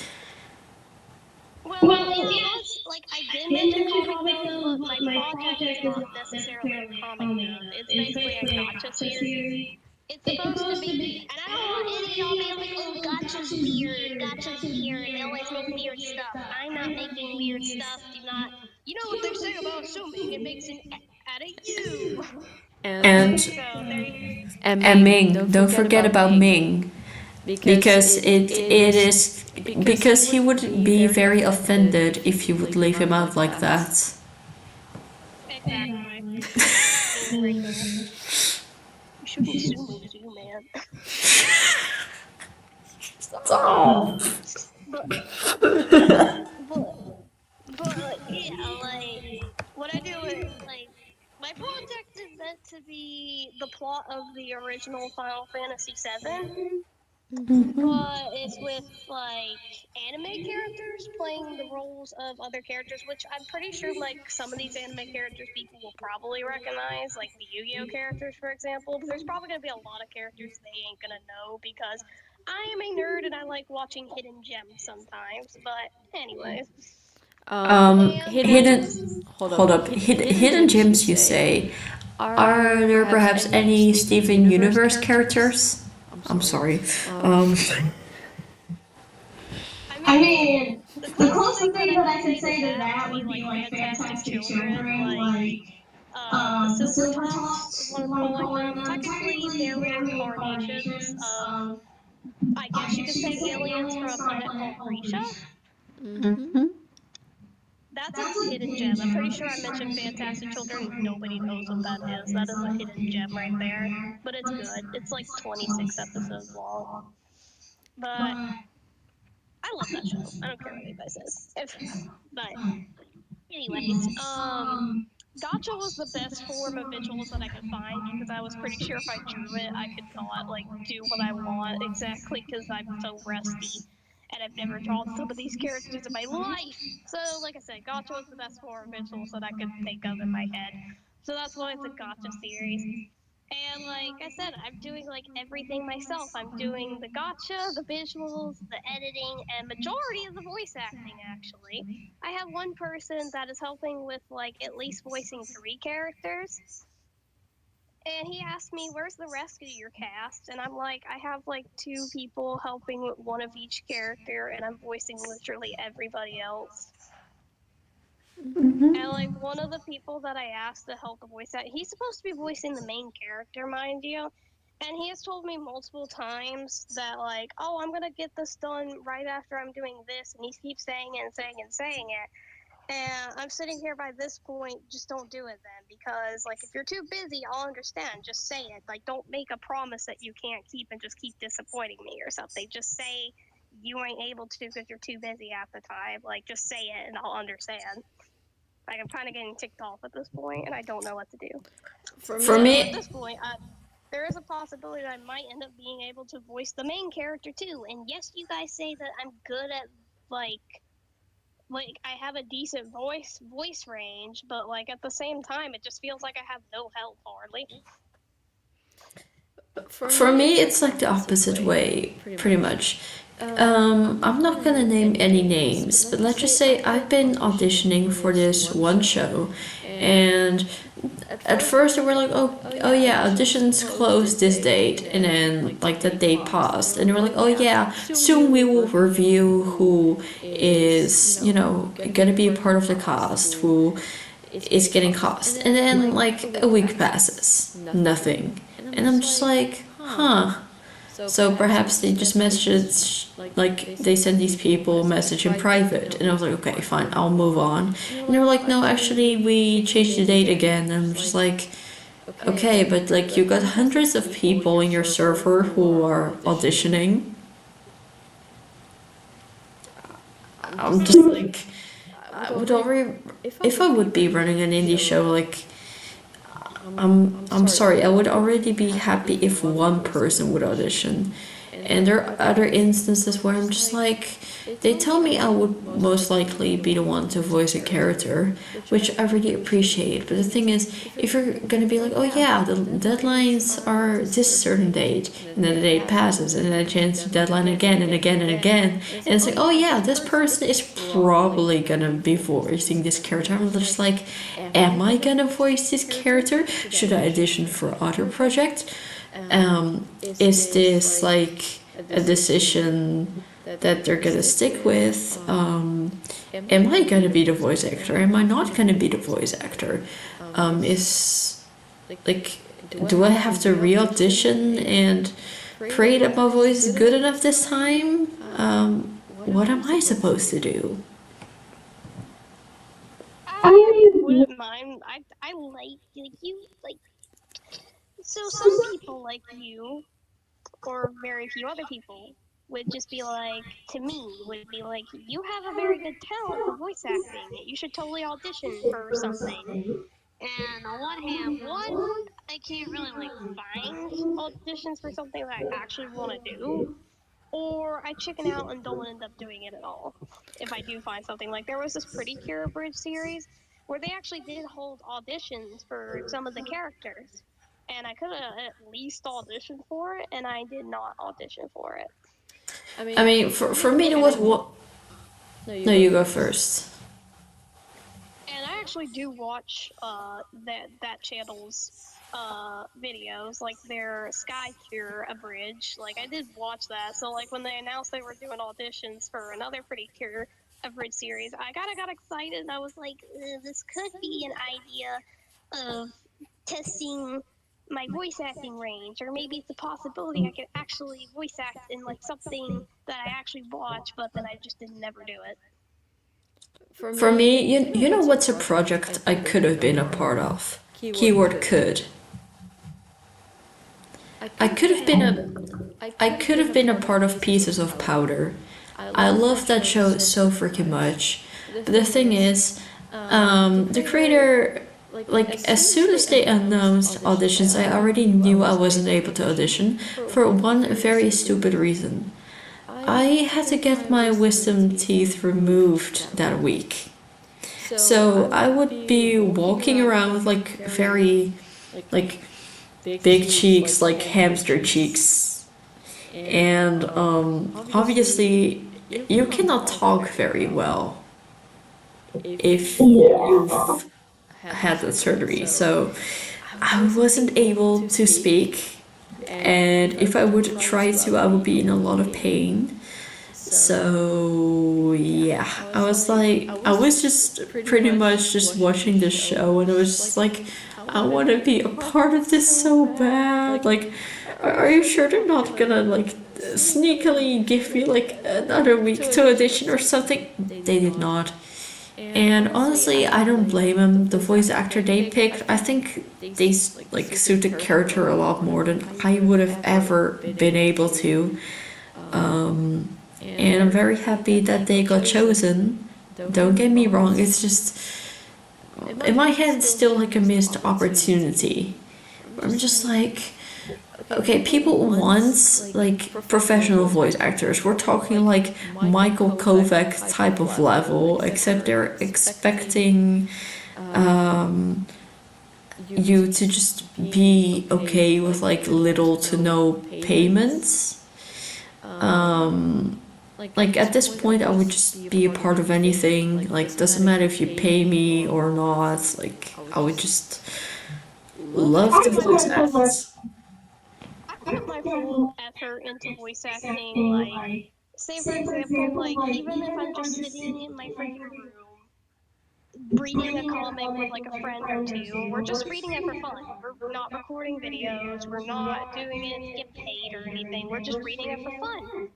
Well, yes, like I did mention comic dubs, but my project is not necessarily a comic dub. It's basically a gotcha series. It's supposed to be, and I don't want any of y'all being like, oh, gotcha's weird, gotcha's weird, they always make weird stuff. I'm not making weird stuff, do not, you know what they say about assuming, it makes an out of you. And So, there you go. and Ming, don't forget about Ming, because it is because he would be very offended if you would leave him out like that. Exactly. You shouldn't assume it was you, man. Stop. But yeah, like what I do is like my project is meant to be the plot of the original Final Fantasy VII, but it's with like anime characters playing the roles of other characters, which I'm pretty sure like some of these anime characters people will probably recognize, like the Yu-Gi-Oh characters, for example. But there's probably gonna be a lot of characters they ain't gonna know because I am a nerd and I like watching hidden gems sometimes. But anyways, Hidden gems, you say? Are there perhaps any Steven Universe characters? I'm sorry. I mean, the closest thing that I can say to that would be like Fantastic Children, like the Silver Tops is what I'm calling them. technically they're reincarnations of, I guess you could say, aliens from a planet called Grisha. That's a hidden gem. I'm pretty sure I mentioned Fantastic Children. Nobody knows what that is. That is a hidden gem right there. But it's good. It's like 26 episodes long. But I love that show. I don't care what anybody says. But anyways, Gotcha was the best form of visuals that I could find because I was pretty sure if I drew it, I could not like do what I want exactly because I'm so rusty and I've never drawn some of these characters in my life. So, like I said, Gotcha was the best form of visuals that I could think of in my head. So that's why it's a Gotcha series. And like I said, I'm doing like everything myself. I'm doing the gotcha, the visuals, the editing, and majority of the voice acting actually. I have one person that is helping with like at least voicing 3 characters. And he asked me, "Where's the rest of your cast?" And I'm like, "I have like 2 people helping with one of each character, and I'm voicing literally everybody else." And like one of the people that I asked to help the voice out, he's supposed to be voicing the main character, mind you. And he has told me multiple times that like, "Oh, I'm gonna get this done right after I'm doing this," and he keeps saying it and saying it and saying it. And I'm sitting here by this point, just don't do it then, because like if you're too busy, I'll understand. Just say it. Like don't make a promise that you can't keep and just keep disappointing me or something. Just say you ain't able to because you're too busy at the time. Like just say it and I'll understand. Like I'm kind of getting ticked off at this point, and I don't know what to do. For me, At this point, there is a possibility that I might end up being able to voice the main character too. And yes, you guys say that I'm good at like I have a decent voice range, but like at the same time, it just feels like I have no help hardly. for me, it's like the opposite way, pretty much. I'm not gonna name any names, but let's just say I've been auditioning for this one show, and at first they were like, oh yeah, auditions closed this date, and then like that date passed, and they were like, oh yeah, soon we will review who is, you know, gonna be a part of the cast, who is getting cast, and then like a week passes, nothing, and I'm just like, huh. So perhaps they just messaged, like they sent these people a message in private, and I was like, okay, fine, I'll move on. And they were like, no, actually, we changed the date again. And I'm just like, okay, but like you got hundreds of people in your server who are auditioning. I'm just like, I would already, if I would be running an indie show, like, I'm sorry, I would already be happy if one person would audition. And there are other instances where I'm just like, they tell me I would most likely be the one to voice a character, which I really appreciate. But the thing is, if you're gonna be like, oh yeah, the deadlines are this certain date, and then the date passes, and then I change the deadline again and again and again, and it's like, oh yeah, this person is probably gonna be voicing this character. I'm just like, am I gonna voice this character? Should I audition for other projects? Is this like a decision that they're gonna stick with? Am I gonna be the voice actor? Am I not gonna be the voice actor? Is like, do I have to re-audition and pray that my voice is good enough this time? What am I supposed to do? I wouldn't mind. I like you like. So some people like you, or very few other people, would just be like, to me, would be like, you have a very good talent for voice acting. You should totally audition for something. And on one hand, I can't really like find auditions for something that I actually want to do, or I chicken out and don't end up doing it at all. If I do find something, like there was this Pretty Cure Bridge series where they actually did hold auditions for some of the characters, and I could have at least auditioned for it, and I did not audition for it. I mean, for me, there was one. No, you go first. And I actually do watch that channel's videos, like their Sky Cure Abridged. Like I did watch that. So like when they announced they were doing auditions for another Pretty Cure Abridged series, I kind of got excited. And I was like, this could be an idea of testing my voice acting range, or maybe it's a possibility I could actually voice act in like something that I actually watch, but then I just didn't never do it. For me, you know what's a project I could have been a part of? Keyword could. I could have been a part of Pieces of Powder. I love that show so freaking much. But the thing is, the creator, like as soon as they announced auditions, I already knew I wasn't able to audition for one very stupid reason. I had to get my wisdom teeth removed that week. So I would be walking around with like very like big cheeks, like hamster cheeks. And obviously you cannot talk very well if you've had that surgery. So I wasn't able to speak, and if I would try to, I would be in a lot of pain. So yeah, I was just pretty much just watching this show, and I was just like, I want to be a part of this so bad. Like, are you sure they're not gonna like sneakily give me like another week to audition or something? They did not. And honestly, I don't blame them. The voice actor they picked, I think they like suit the character a lot more than I would have ever been able to. And I'm very happy that they got chosen. Don't get me wrong, it's just in my head it's still like a missed opportunity. I'm just like, okay, people want like professional voice actors. We're talking like Michael Kovac type of level, except they're expecting you to just be okay with like little to no payments. Like at this point, I would just be a part of anything. Like, doesn't matter if you pay me or not. Like, I would just love to voice act. I put my full effort into voice acting. Like, say for example, like even if I'm just sitting in my freaking room reading a comic with like a friend or two, we're just reading it for fun. We're not recording videos. We're not doing it to get paid or anything. We're just reading it for fun.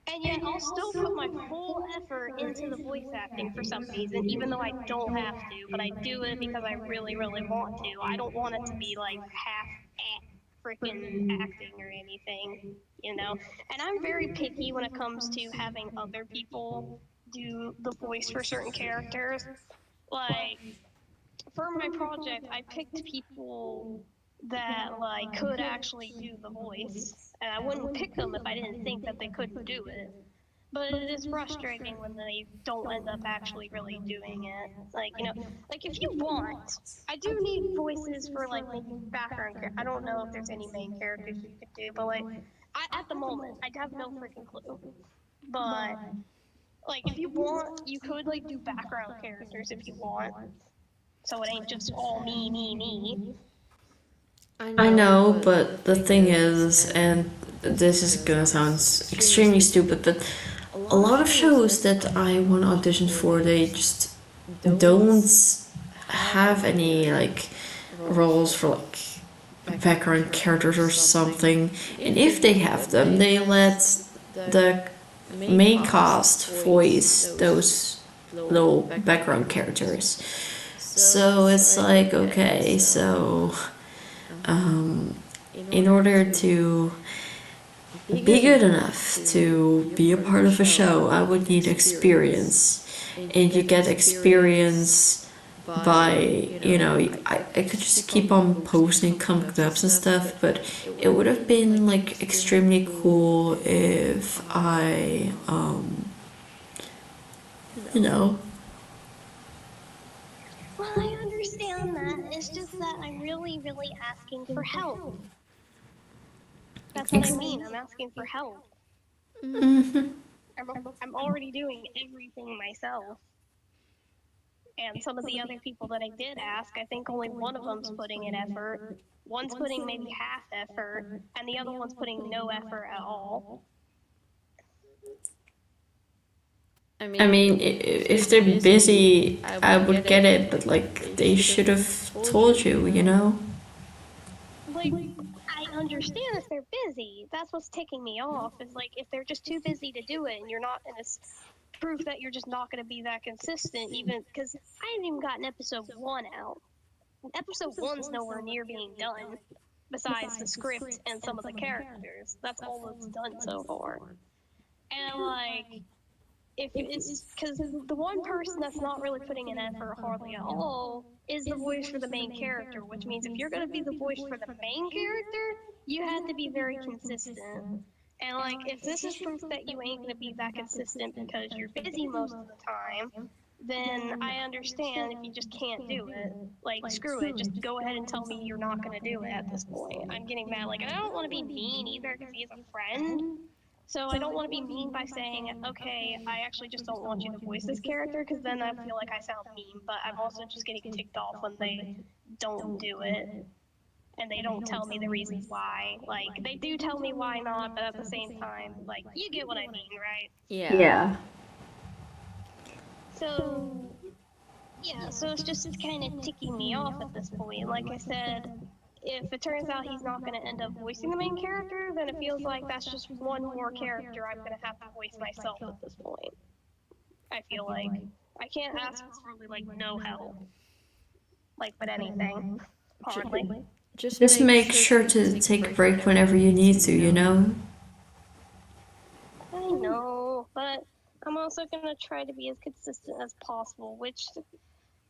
And yet I'll still put my full effort into the voice acting for some reason, even though I don't have to, but I do it because I really, really want to. I don't want it to be like half freaking acting or anything, you know? And I'm very picky when it comes to having other people do the voice for certain characters. Like, for my project, I picked people that like could actually do the voice, and I wouldn't pick them if I didn't think that they couldn't do it. But it is frustrating when they don't end up actually really doing it. Like, you know, like if you want, I do need voices for like maybe background characters. I don't know if there's any main characters you could do, but like, at the moment, I have no freaking clue. But like, if you want, you could like do background characters if you want, so it ain't just all me, me, me. I know, but the thing is, and this is gonna sound extremely stupid, but a lot of shows that I want to audition for, they just don't have any like roles for like background characters or something. And if they have them, they let the main cast voice those little background characters. So it's like, okay, so in order to be good enough to be a part of a show, I would need experience. And you get experience by, you know, I could just keep on posting comic dubs and stuff, but it would have been like extremely cool if I, you know. Well, I understand that. It's just that I'm really, really asking for help. That's what I mean. I'm asking for help. I'm already doing everything myself. And some of the other people that I did ask, I think only one of them's putting in effort. One's putting maybe half effort, and the other one's putting no effort at all. I mean, if they're busy, I would get it, but like, they should have told you, you know? Like, I understand if they're busy. That's what's ticking me off, is like, if they're just too busy to do it and you're not, and it's proof that you're just not going to be that consistent, even, because I haven't even gotten episode 1 out. Episode 1's nowhere near being done, besides the script and some of the characters. That's all that's done so far. And like, if it's because the one person that's not really putting in effort hardly at all is the voice for the main character, which means if you're going to be the voice for the main character, you have to be very consistent. And like, if this is proof that you ain't going to be that consistent because you're busy most of the time, then I understand if you just can't do it. Like, screw it, just go ahead and tell me you're not going to do it at this point. I'm getting mad. Like, and I don't want to be mean either because he's a friend. So I don't want to be mean by saying, okay, I actually just don't want you to voice this character, because then I feel like I sound mean, but I'm also just getting ticked off when they don't do it. and they don't tell me the reasons why. Like, they do tell me why not, but at the same time, like, you get what I mean, right? Yeah. So, yeah, so it's just kind of ticking me off at this point. Like I said, if it turns out he's not going to end up voicing the main character, then it feels like that's just one more character I'm going to have to voice myself at this point. I feel like I can't ask for really, like, no help. Like, with anything, hardly. Just make sure to take a break whenever you need to, you know? I know, but I'm also going to try to be as consistent as possible, which,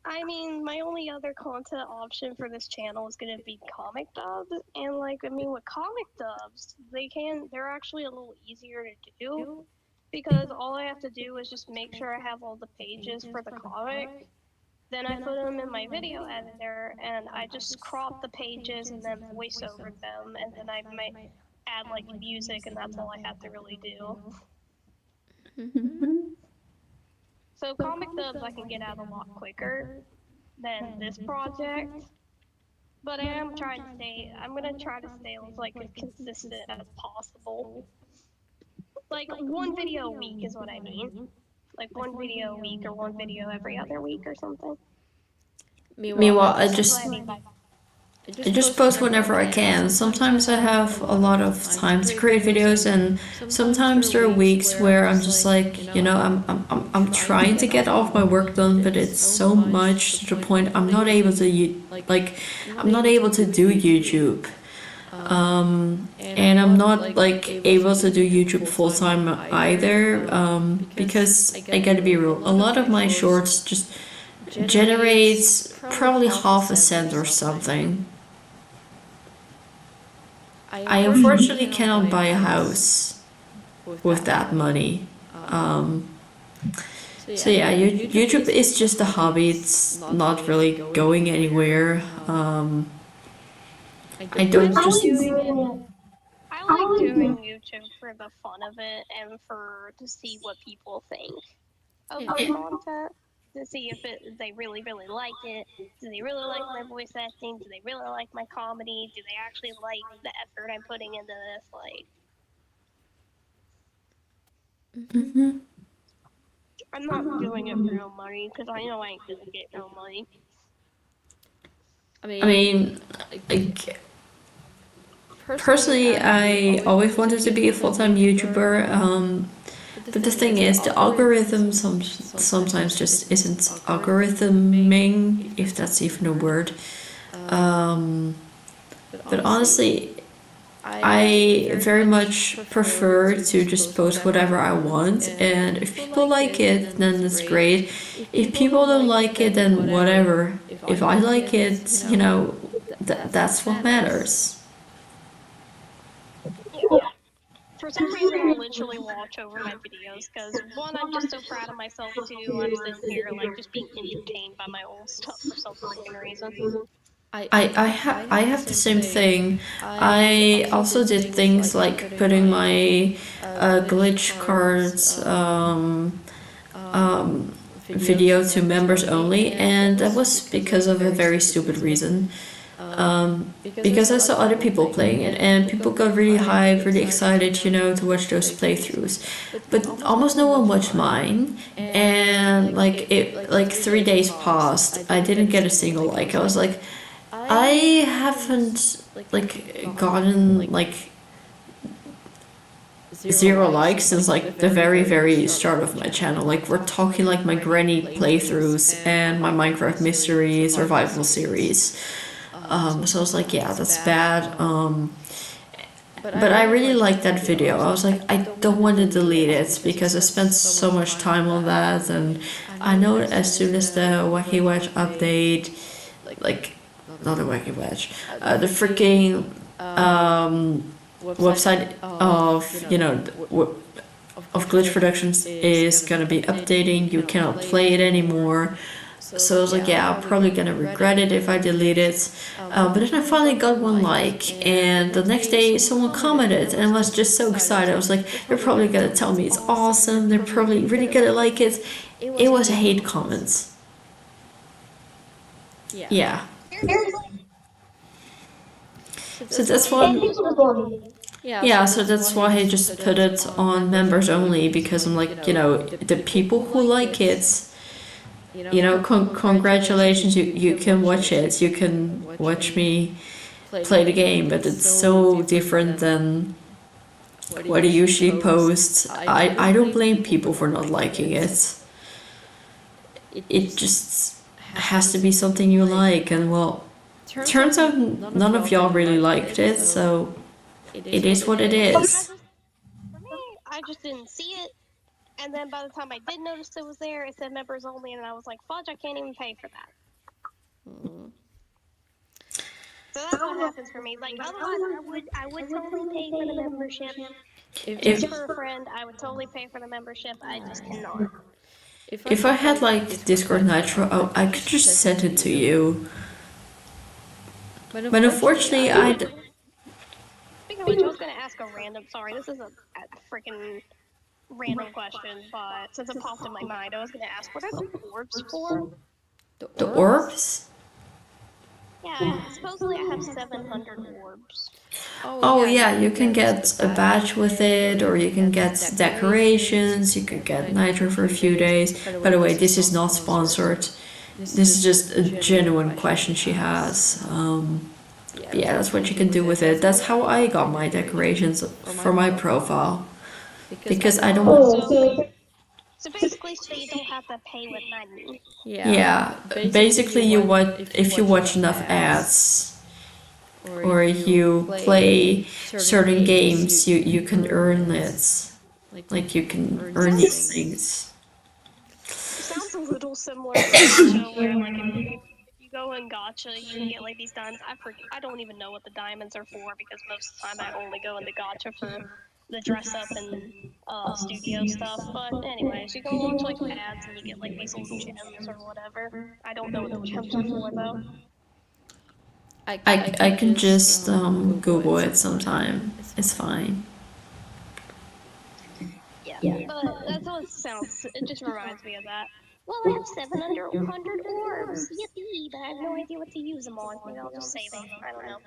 I mean, my only other content option for this channel is going to be comic dubs, and, like, I mean, with comic dubs, they're actually a little easier to do, because all I have to do is just make sure I have all the pages for the comic, then I put them in my video editor, and I just crop the pages and then voice over them, and then I might add, like, music, and that's all I have to really do. So comic dubs I can get out a lot quicker than this project, but I'm gonna try to stay like as consistent as possible. Like, one video a week is what I mean. Like, one video a week or one video every other week or something. Meanwhile, I That's what I mean by just post whenever I can. Sometimes I have a lot of time to create videos, and sometimes there are weeks where I'm just like, you know, I'm trying to get all of my work done, but it's so much to the point I'm not able to I'm not able to do YouTube. And I'm not like able to do YouTube full time either, because I gotta be real, a lot of my shorts just generates probably half a cent or something. I unfortunately cannot buy a house with that money. So yeah, YouTube is just a hobby. It's not really going anywhere. I don't just. I like doing YouTube for the fun of it and to see what people think of my content. To see if they really, really like it. Do they really like my voice acting? Do they really like my comedy? Do they actually like the effort I'm putting into this? Like, I'm not doing it for no money, because I know I ain't gonna get no money. I mean, like, personally, I always wanted to be a full-time YouTuber. But the thing is, the algorithm sometimes just isn't algorithming, if that's even a word. But honestly, I very much prefer to just post whatever I want, and if people like it, then that's great. If people don't like it, then whatever. If I like it, you know, that's what matters. For some reason, I literally watch over my videos, because one, I'm just so proud of myself, two, I'm sitting here, like, just being entertained by my own stuff for some freaking reason. I have the same thing. I also did things like putting my glitch cards video to members only, and that was because of a very stupid reason. Because I saw other people playing it, and people got really hyped, really excited, you know, to watch those playthroughs. But almost no one watched mine, and like 3 days passed, I didn't get a single like. I was like, I haven't like gotten like 0 likes since like the very start of my channel. Like, we're talking like my granny playthroughs and my Minecraft mystery survival series. So I was like, yeah, that's bad. But I really liked that video. I was like, I don't want to delete it because I spent so much time on that, and I know that as soon as the Wacky Wedge update, like, not the Wacky Wedge, the freaking website of, you know, of Glitch Productions is gonna be updating, you cannot play it anymore. So I was like, yeah, I'm probably gonna regret it if I delete it. But then I finally got 1 like, and the next day someone commented, and I was just so excited. I was like, they're probably gonna tell me it's awesome, they're probably really gonna like it. It was a hate comment. Yeah. So that's why. Yeah, so that's why I just put it on members only, because I'm like, the people who like it, congratulations, you can watch it, you can watch me play the game, but it's so different than what I usually post. I don't blame people for not liking it. It just has to be something you like, and well, turns out none of y'all really liked it, so it is what it is. For me, I just didn't see it. And then by the time I did notice it was there, it said members only, and I was like, fudge, I can't even pay for that. So that's what happens for me. Like, otherwise, I would totally pay for the membership. Just for a friend, I would totally pay for the membership. I just cannot. If I had like Discord Nitro, I could just send it to you. But unfortunately, Speaking of which, I was going to ask a random. Sorry, this is a freaking random question, but since it popped in my mind, I was going to ask, what are the orbs for? The orbs? Yeah, supposedly I have 700 orbs. Oh yeah, you can get a badge with it, or you can get decorations, you can get Nitro for a few days. By the way, this is not sponsored. This is just a genuine question she has. But yeah, that's what you can do with it. That's how I got my decorations for my profile. Because I don't want... So basically, so you don't have to pay with money. Yeah, basically if you watch enough ads, or you play certain games, you can earn it. Like you can earn these things. Sounds a little similar to gacha, where like if you go in gacha, you can get like these diamonds. I don't even know what the diamonds are for, because most of the time I only go into gacha for the dress up and studio stuff. But anyways, you go watch like ads and you get like these little gems or whatever. I don't know what the gems are for though. I can just Google it sometime. It's fine. Yeah, but that's what it sounds. It just reminds me of that. Well, I have 700 orbs. Yippee! But I have no idea what to use them on. Maybe I'll just save them. I don't know.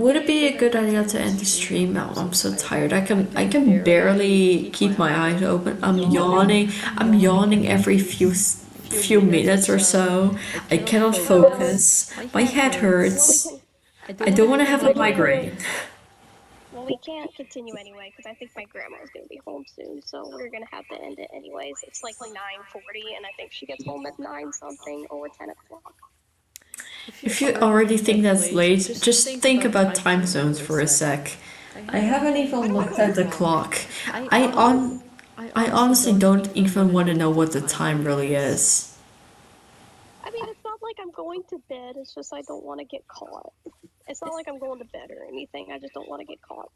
Would it be a good idea to end the stream now? I'm so tired. I can barely keep my eyes open. I'm yawning every few minutes or so. I cannot focus. My head hurts. I don't want to have a migraine. Well, we can't continue anyway, because I think my grandma's going to be home soon, so we're going to have to end it anyways. It's like 9:40, and I think she gets home at 9 something or 10 o'clock. If you already think that's late, just think about time zones for a sec. I haven't even looked at the clock. I honestly don't even want to know what the time really is. I mean, it's not like I'm going to bed, it's just I don't want to get caught. It's not like I'm going to bed or anything, I just don't want to get caught.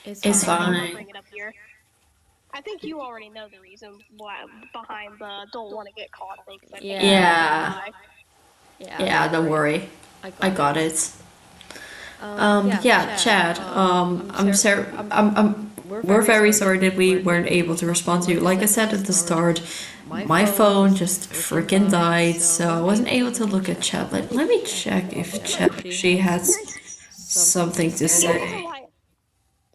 It's fine. I'll bring it up here. I think you already know the reason why behind the don't want to get caught thing. Yeah, don't worry. I got it. Yeah, Chad. We're very sorry that we weren't able to respond to you. Like I said at the start, my phone just freaking died, so I wasn't able to look at chat. Let me check if chat she has something to say.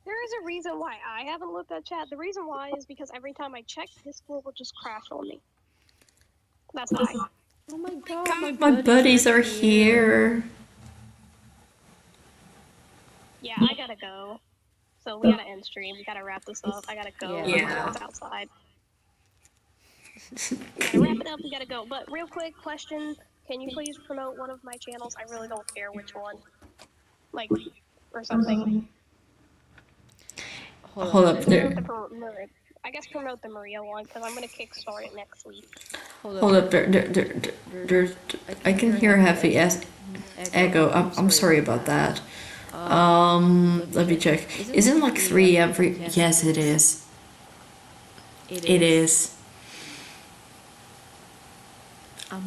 There is a reason why I haven't looked at chat. The reason why is because every time I check, Discord will just crash on me. That's why. Oh my god, my buddies are here. Yeah, I gotta go. So we gotta end stream. We gotta wrap this up. I gotta go. Yeah. It's outside. Gotta wrap it up. We gotta go. But real quick question: can you please promote one of my channels? I really don't care which one. Like, or something. Hold up there. I guess promote the Maria one, because I'm gonna kickstart it next week. Hold up there. I can hear a heavy echo. I'm sorry about that. Let me check. Isn't it like 3 a.m. for you? Yes, it is. It is.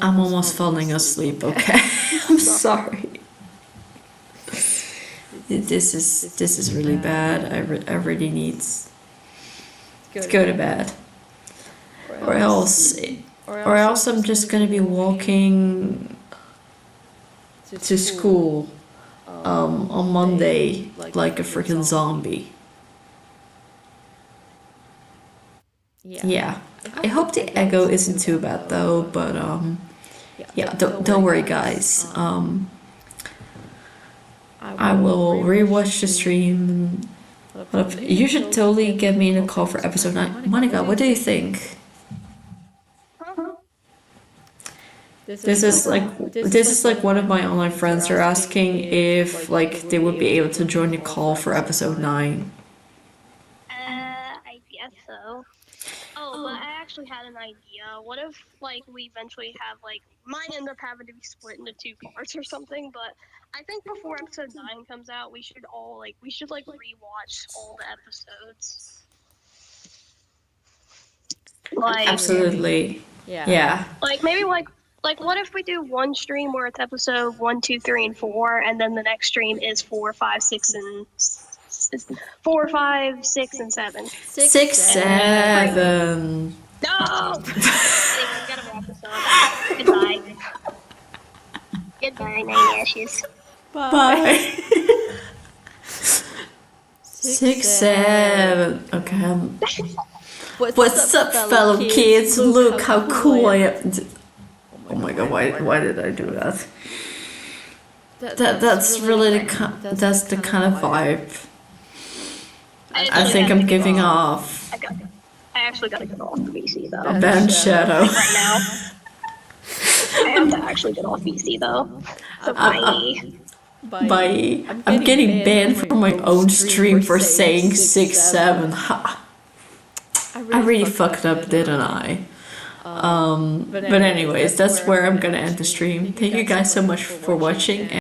I'm almost falling asleep, okay? I'm sorry. This is really bad. I really need to go to bed. Or else I'm just gonna be walking to school on Monday like a freaking zombie. Yeah. I hope the echo isn't too bad though, but yeah, don't worry guys. I will rewatch the stream. You should totally get me in a call for episode 9. Monika, what do you think? This is like one of my online friends are asking if like they would be able to join the call for episode 9. I guess so. Oh, but I actually had an idea. What if like we eventually have like might end up having to be split into 2 parts or something, but I think before episode 9 comes out, we should rewatch all the episodes. Like Absolutely. Yeah. Like maybe like what if we do one stream where it's episode 1, 2, 3, and 4, and then the next stream is 4, 5, 6, and 4, 5, 6, and 7. 6, 7. No. Anyway, we gotta wrap this up. Goodbye. Goodbye, 9 ashes. Bye. 6, 7. Okay. What's up, fellow kids? Look how cool I am. Oh my god, why did I do that? That's really that's the kind of vibe I think I'm giving off. I actually gotta get off VC though. A band shadow. Right now. I have to actually get off VC though. So bye. I'm getting banned from my own stream for saying 6, 7. Ha. I really fucked up, didn't I? But anyways, that's where I'm gonna end the stream. Thank you guys so much for watching.